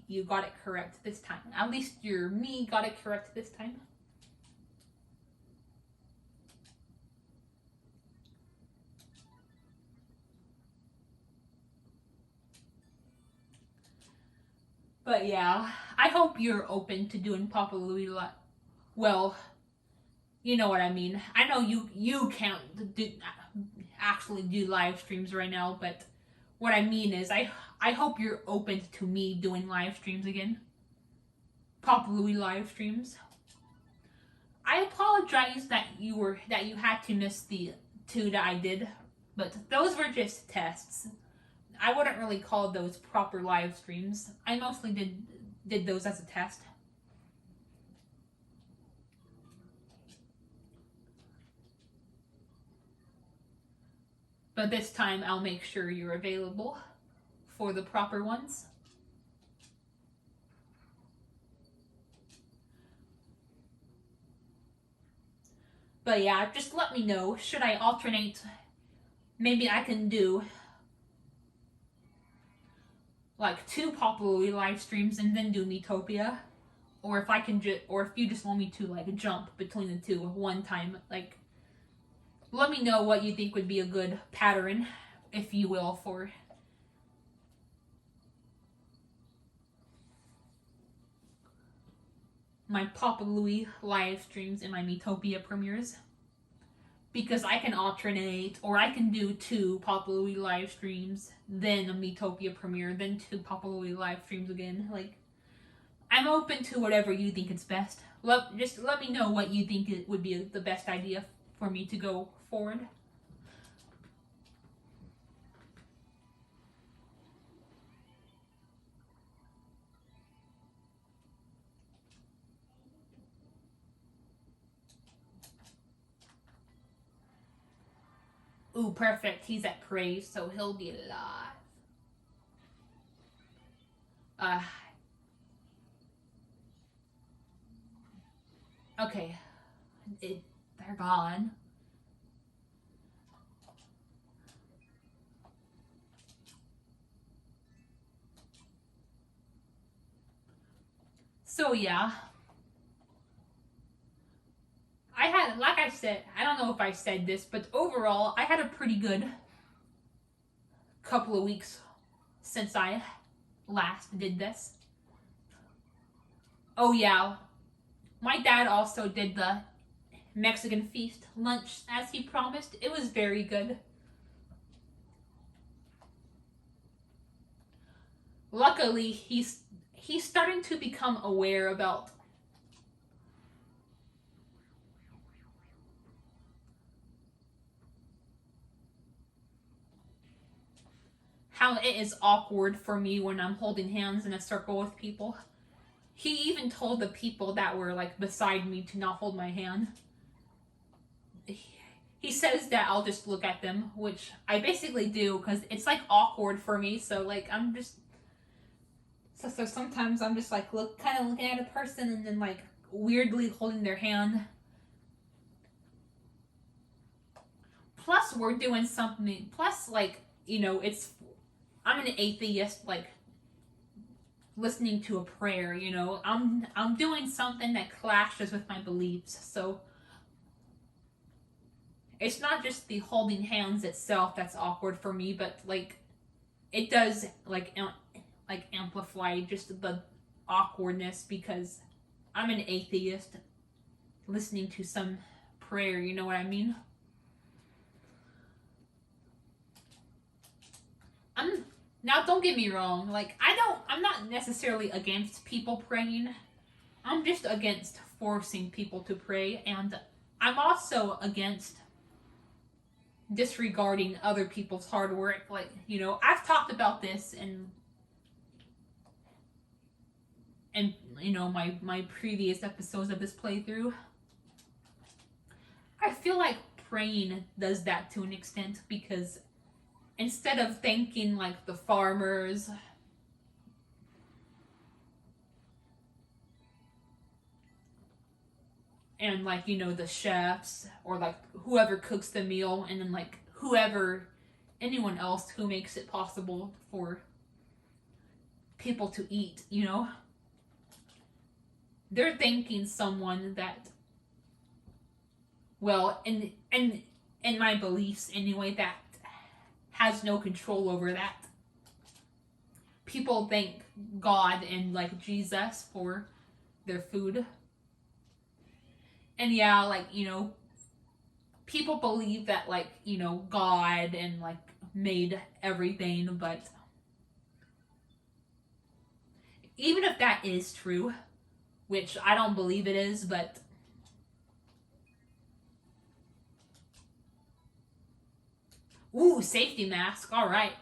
Speaker 1: you got it correct this time. At least your me got it correct this time. But yeah, I hope you're open to doing Papa Louie well, you know what I mean. I know you can't actually do live streams right now, but what I mean is I hope you're open to me doing live streams again. Papa Louie live streams. I apologize that you had to miss the two that I did, but those were just tests. I wouldn't really call those proper live streams. I mostly did those as a test. But this time I'll make sure you're available for the proper ones. But yeah, just let me know. Should I alternate? Maybe I can do like 2 Papa Louie live streams and then do Miitopia. Or if I can or if you just want me to like jump between the two one time, like let me know what you think would be a good pattern, if you will, for my Papa Louie live streams and my Miitopia premieres. Because I can alternate, or I can do 2 Papa Louie live streams, then a Miitopia premiere, then 2 Papa Louie live streams again. Like, I'm open to whatever you think is best. Just let me know what you think it would be the best idea for me to go forward. Ooh, perfect. He's at Praise, so he'll be alive. Okay. They're gone. So yeah. I had, like I said, I don't know if I said this, but overall, I had a pretty good couple of weeks since I last did this. Oh yeah, my dad also did the Mexican feast lunch as he promised. It was very good. Luckily, he's starting to become aware about how it is awkward for me when I'm holding hands in a circle with people. He even told the people that were like beside me to not hold my hand. He says that I'll just look at them, which I basically do because it's like awkward for me. So like I'm just so sometimes I'm just like kind of looking at a person and then like weirdly holding their hand. Plus we're doing something. Plus like I'm an atheist, like listening to a prayer. I'm doing something that clashes with my beliefs. So it's not just the holding hands itself that's awkward for me, but like it does like amplify just the awkwardness because I'm an atheist listening to some prayer, you know what I mean? Now don't get me wrong, like I'm not necessarily against people praying. I'm just against forcing people to pray, and I'm also against disregarding other people's hard work. Like, I've talked about this in my previous episodes of this playthrough. I feel like praying does that to an extent because instead of thanking like the farmers and like the chefs or like whoever cooks the meal and then like anyone else who makes it possible for people to eat, they're thanking someone that, well, in my beliefs anyway, that has no control over that. People thank God and like Jesus for their food. And yeah, like, people believe that like, God and like made everything, but even if that is true, which I don't believe it is, but ooh, safety mask, alright.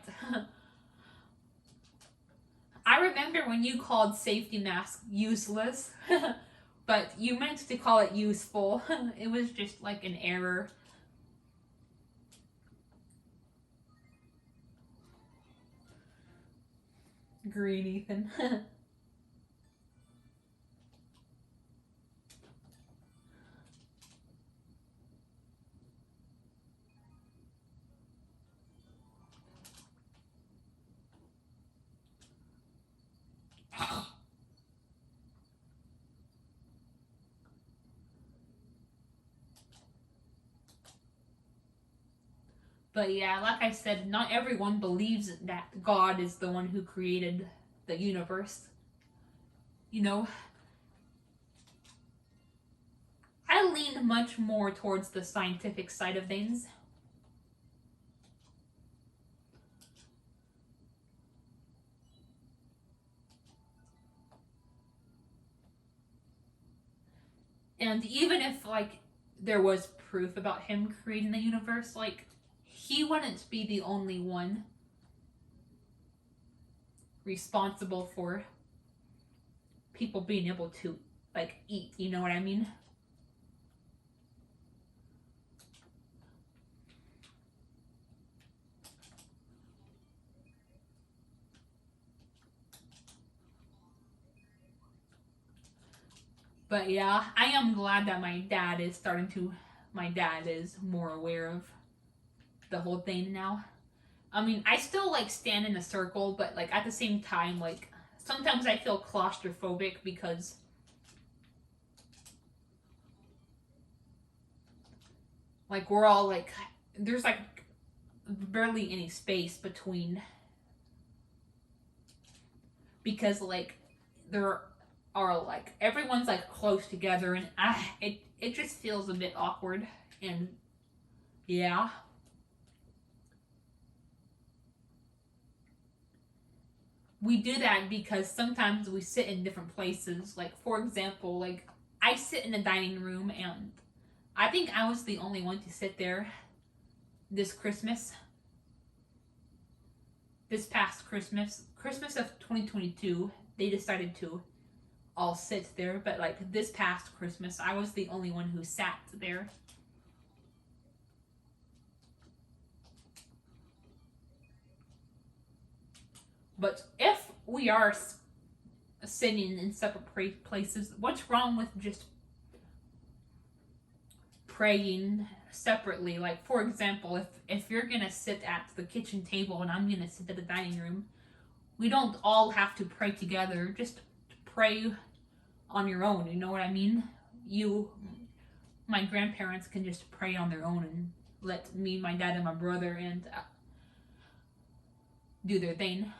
Speaker 1: I remember when you called safety mask useless, but you meant to call it useful. It was just like an error. Green, Ethan. But yeah, like I said, not everyone believes that God is the one who created the universe. I lean much more towards the scientific side of things. And even if like there was proof about him creating the universe, like he wouldn't be the only one responsible for people being able to like eat, you know what I mean? But yeah, I am glad that my dad is more aware of the whole thing now. I mean, I still like stand in a circle, but like at the same time, like sometimes I feel claustrophobic because like we're all like there's like barely any space between because like there are like everyone's like close together and it just feels a bit awkward and yeah. We do that because sometimes we sit in different places. Like for example, like I sit in the dining room and I think I was the only one to sit there this Christmas. this past Christmas of 2022, they decided to all sit there, but like this past Christmas, I was the only one who sat there. But if we are sitting in separate places, what's wrong with just praying separately? Like, for example, if you're gonna sit at the kitchen table and I'm gonna sit at the dining room, we don't all have to pray together. Just pray on your own, you know what I mean? My grandparents can just pray on their own and let me, my dad, and my brother and do their thing.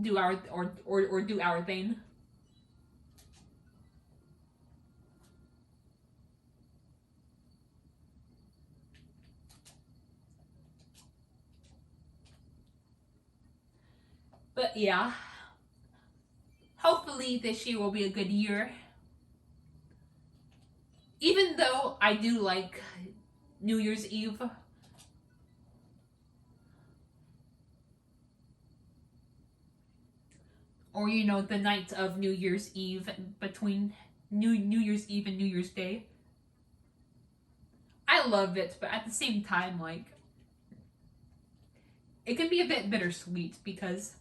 Speaker 1: Do our do our thing. But yeah, hopefully this year will be a good year. Even though I do like New Year's Eve, or you know, the night of New Year's Eve between New Year's Eve and New Year's Day. I love it, but at the same time, like, it can be a bit bittersweet because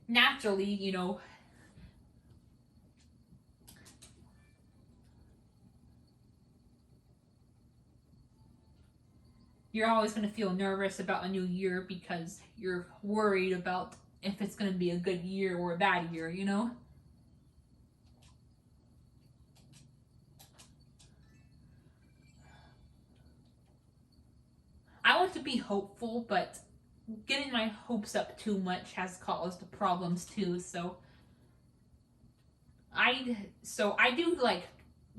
Speaker 1: naturally, you know, you're always going to feel nervous about a new year because you're worried about if it's going to be a good year or a bad year, you know? I want to be hopeful, but getting my hopes up too much has caused problems too, so I do like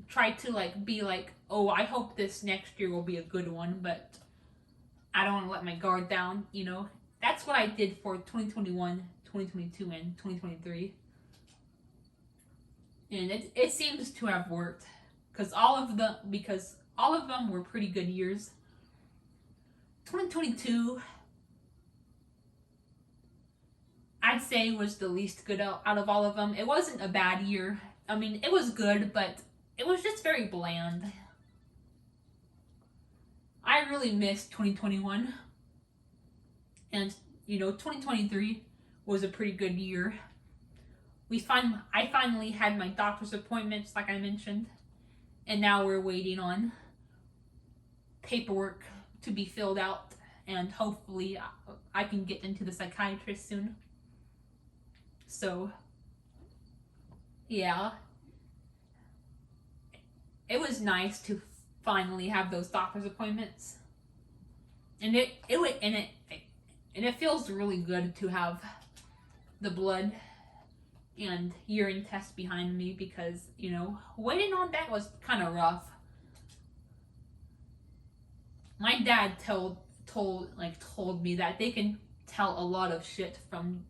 Speaker 1: try to like be like, oh, I hope this next year will be a good one, but I don't want to let my guard down, you know? That's what I did for 2021, 2022, and 2023. And it seems to have worked because all of them were pretty good years. 2022, I'd say, was the least good out of all of them. It wasn't a bad year. I mean, it was good, but it was just very bland. I really missed 2021. And, you know, 2023 was a pretty good year. I finally had my doctor's appointments, like I mentioned. And now we're waiting on paperwork to be filled out. And hopefully I can get into the psychiatrist soon. So, yeah. It was nice to finally have those doctor's appointments. And it feels really good to have the blood and urine test behind me because, you know, waiting on that was kind of rough. My dad told me that they can tell a lot of shit from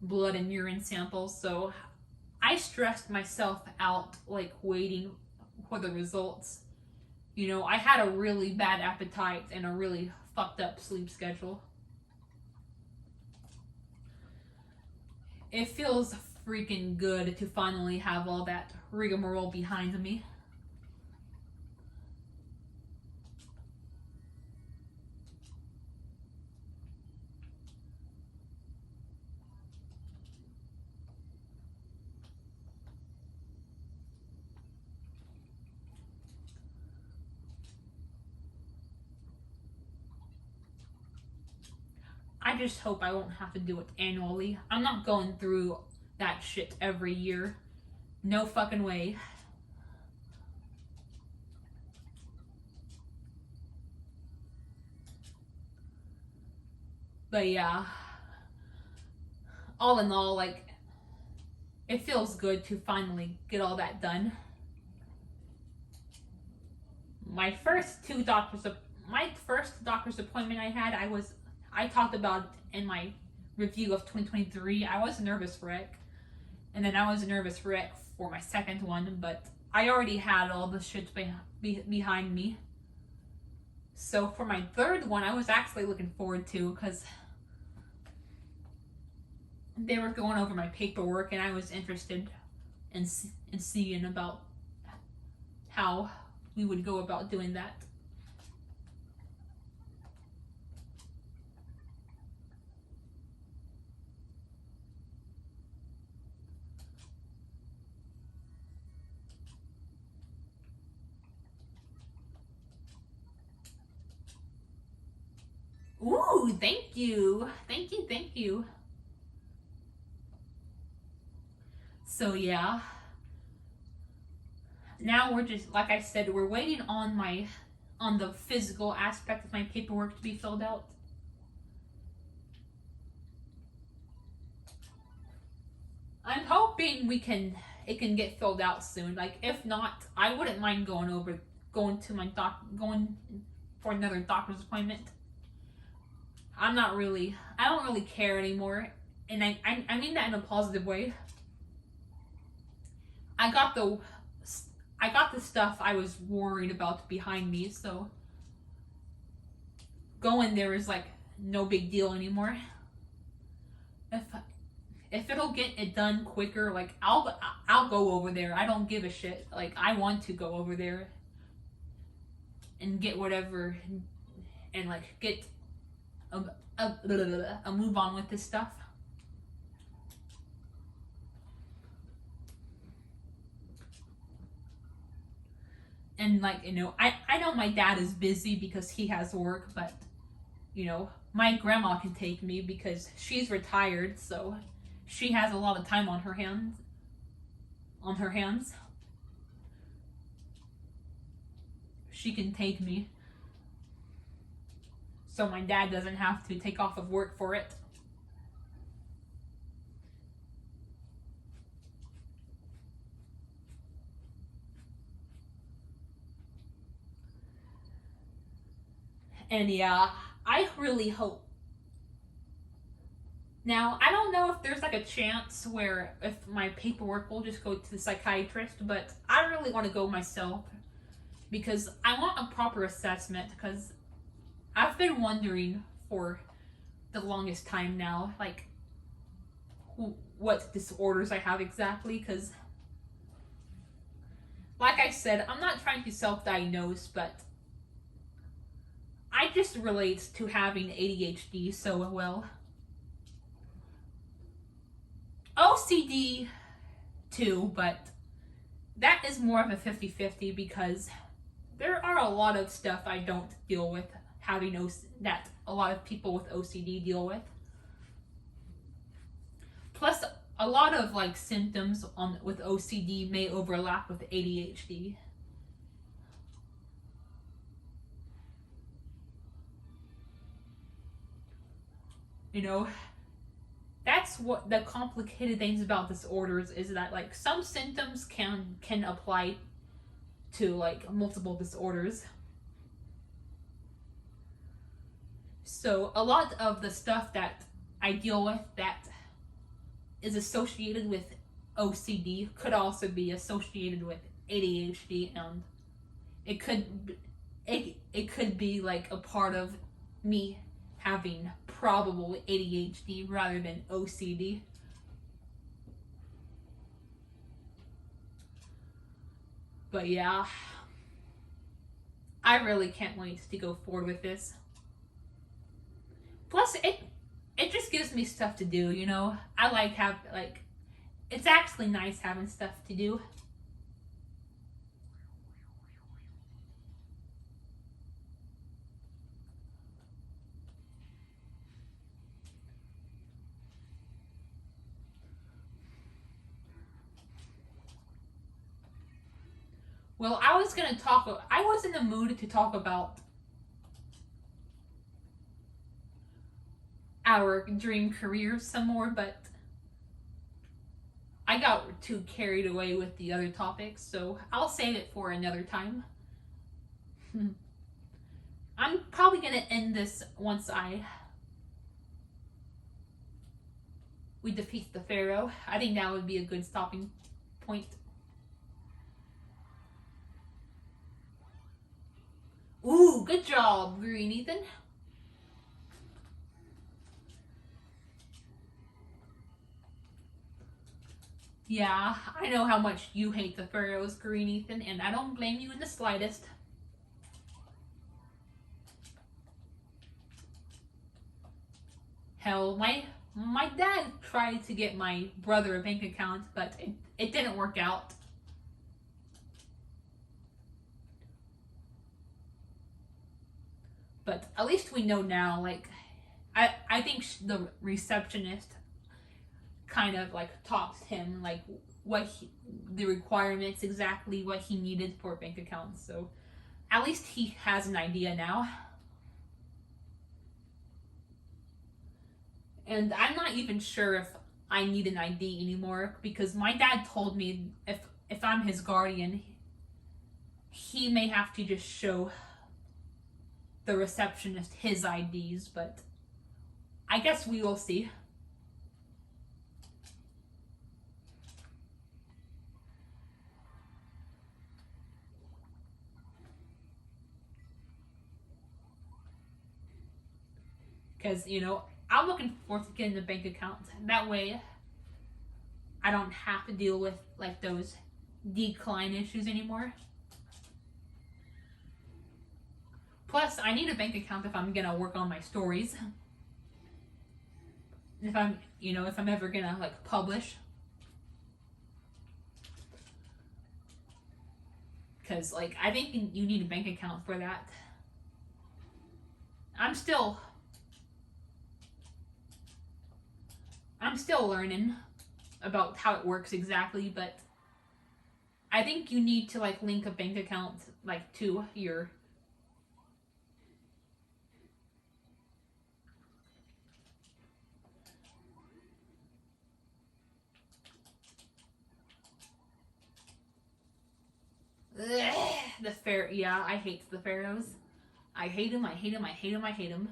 Speaker 1: blood and urine samples, so I stressed myself out like waiting for the results. You know, I had a really bad appetite and a really fucked up sleep schedule. It feels freaking good to finally have all that rigmarole behind me. I just hope I won't have to do it annually. I'm not going through that shit every year. No fucking way. But yeah, all in all, like, it feels good to finally get all that done. My first doctor's appointment I had, I talked about in my review of 2023. I was a nervous wreck, and then I was a nervous wreck for my second one, but I already had all the shit behind me. So for my third one, I was actually looking forward to, because they were going over my paperwork and I was interested in seeing about how we would go about doing that. Ooh, thank you. Thank you, thank you. So yeah. Now we're just, like I said, we're waiting on the physical aspect of my paperwork to be filled out. I'm hoping it can get filled out soon. Like, if not, I wouldn't mind going for another doctor's appointment. I don't really care anymore, and I mean that in a positive way. I got the stuff I was worried about behind me, so going there is like no big deal anymore. If it'll get it done quicker, like I'll go over there. I don't give a shit. Like, I want to go over there and get whatever, and like get a move on with this stuff. And like, I know my dad is busy because he has work, but my grandma can take me because she's retired, so she has a lot of time on her hands. She can take me, so my dad doesn't have to take off of work for it. And yeah, I really hope. Now, I don't know if there's like a chance where if my paperwork will just go to the psychiatrist, but I really want to go myself because I want a proper assessment, because I've been wondering for the longest time now, like, what disorders I have exactly, because like I said, I'm not trying to self-diagnose, but I just relate to having ADHD so well. OCD too, but that is more of a 50-50 because there are a lot of stuff I don't deal with that a lot of people with OCD deal with. Plus, a lot of like symptoms with OCD may overlap with ADHD. That's what the complicated things about disorders is, that like some symptoms can apply to like multiple disorders. So a lot of the stuff that I deal with that is associated with OCD could also be associated with ADHD, and it could be like a part of me having probable ADHD rather than OCD. But yeah, I really can't wait to go forward with this. Plus, it just gives me stuff to do, I it's actually nice having stuff to do. Well, I was in the mood to talk about our dream careers some more, but I got too carried away with the other topics, so I'll save it for another time. I'm probably going to end this once we defeat the Pharaoh. I think that would be a good stopping point. Ooh, good job, Green Ethan. Yeah, I know how much you hate the Pharaohs, Green Ethan, and I don't blame you in the slightest. Hell, my dad tried to get my brother a bank account, but it didn't work out. But at least we know now, like, I think the receptionist kind of like taught him like the requirements, exactly what he needed for a bank account. So at least he has an idea now. And I'm not even sure if I need an ID anymore, because my dad told me if I'm his guardian, he may have to just show the receptionist his IDs, but I guess we will see. Because, I'm looking forward to getting a bank account. That way, I don't have to deal with, like, those decline issues anymore. Plus, I need a bank account if I'm gonna work on my stories. If I'm ever gonna, like, publish. Because, like, I think you need a bank account for that. I'm still learning about how it works exactly, but I think you need to, like, link a bank account, like, to your... Yeah, I hate the Pharaohs. I hate them, I hate them, I hate them, I hate them.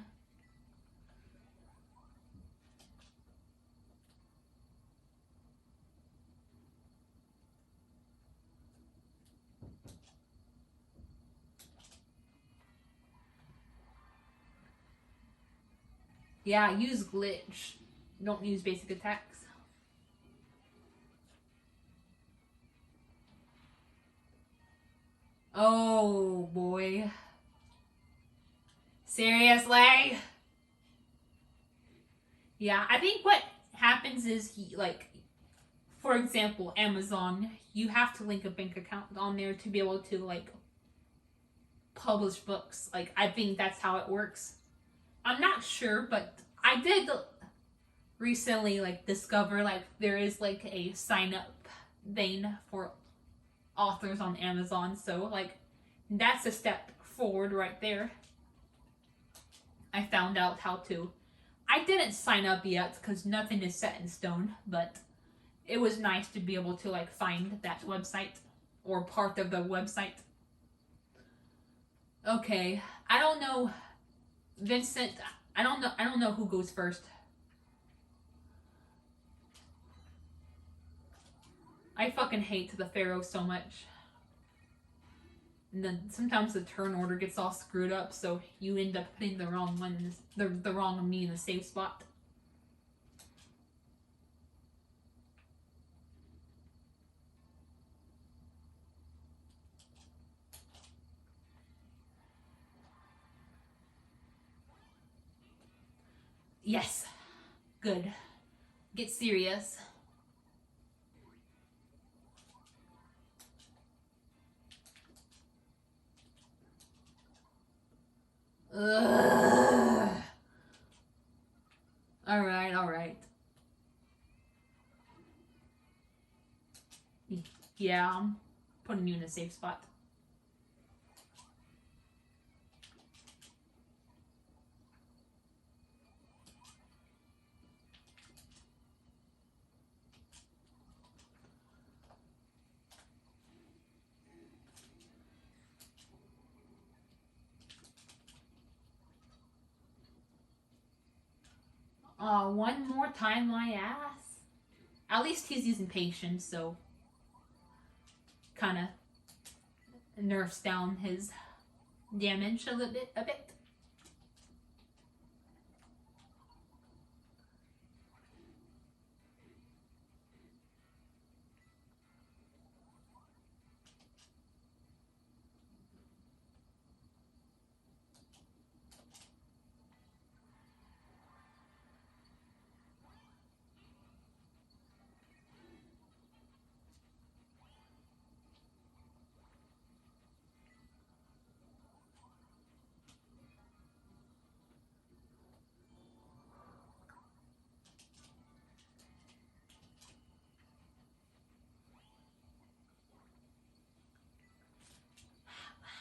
Speaker 1: Yeah, use glitch. Don't use basic attacks. Oh boy. Seriously? Yeah, I think what happens is for example, Amazon, you have to link a bank account on there to be able to, like, publish books. Like, I think that's how it works. I'm not sure, but I did recently, like, discover, like, there is, like, a sign up thing for authors on Amazon. So, like, that's a step forward right there. I found out how to. I didn't sign up yet because nothing is set in stone, but it was nice to be able to, like, find that website or part of the website. Okay, I don't know, Vincent. I don't know who goes first. I fucking hate the Pharaoh so much. And then sometimes the turn order gets all screwed up, so you end up putting the wrong one, the wrong me in the safe spot. Yes. Good. Get serious. Ugh. Alright. Yeah, I'm putting you in a safe spot. One more time, my ass. At least he's using patience, so kind of nerfs down his damaged a little bit.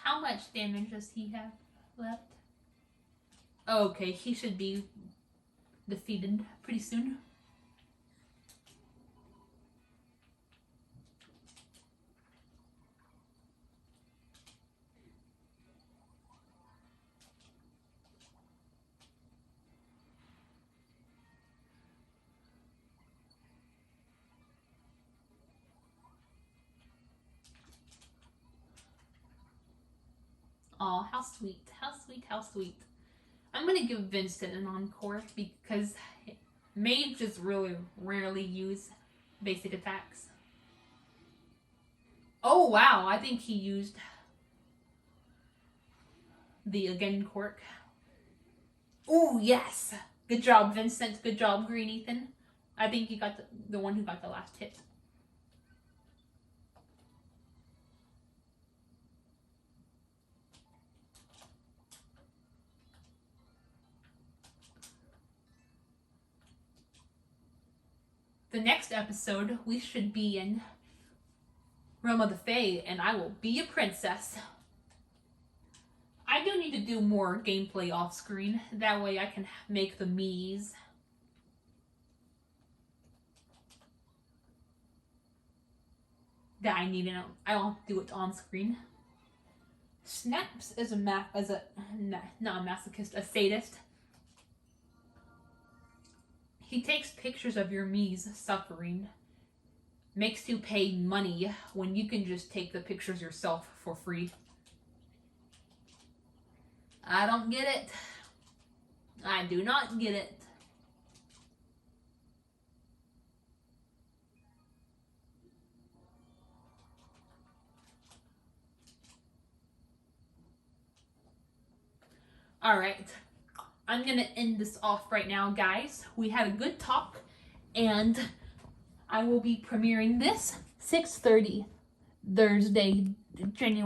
Speaker 1: How much damage does he have left? Okay, he should be defeated pretty soon. Aw, how sweet, how sweet, how sweet. I'm gonna give Vincent an encore because mages really rarely use basic attacks. Oh wow, I think he used the again quirk. Oh yes! Good job, Vincent. Good job, Green Ethan. I think you got the one who got the last hit. The next episode, we should be in Realm of the Fae, and I will be a princess. I do need to do more gameplay off screen. That way I can make the Miis. That I need, and I don't have to do it on screen. Snaps is not a masochist, a sadist. He takes pictures of your Mii's suffering. Makes you pay money when you can just take the pictures yourself for free. I don't get it. I do not get it. Alright. I'm gonna end this off right now, guys. We had a good talk, and I will be premiering this 6:30 Thursday, January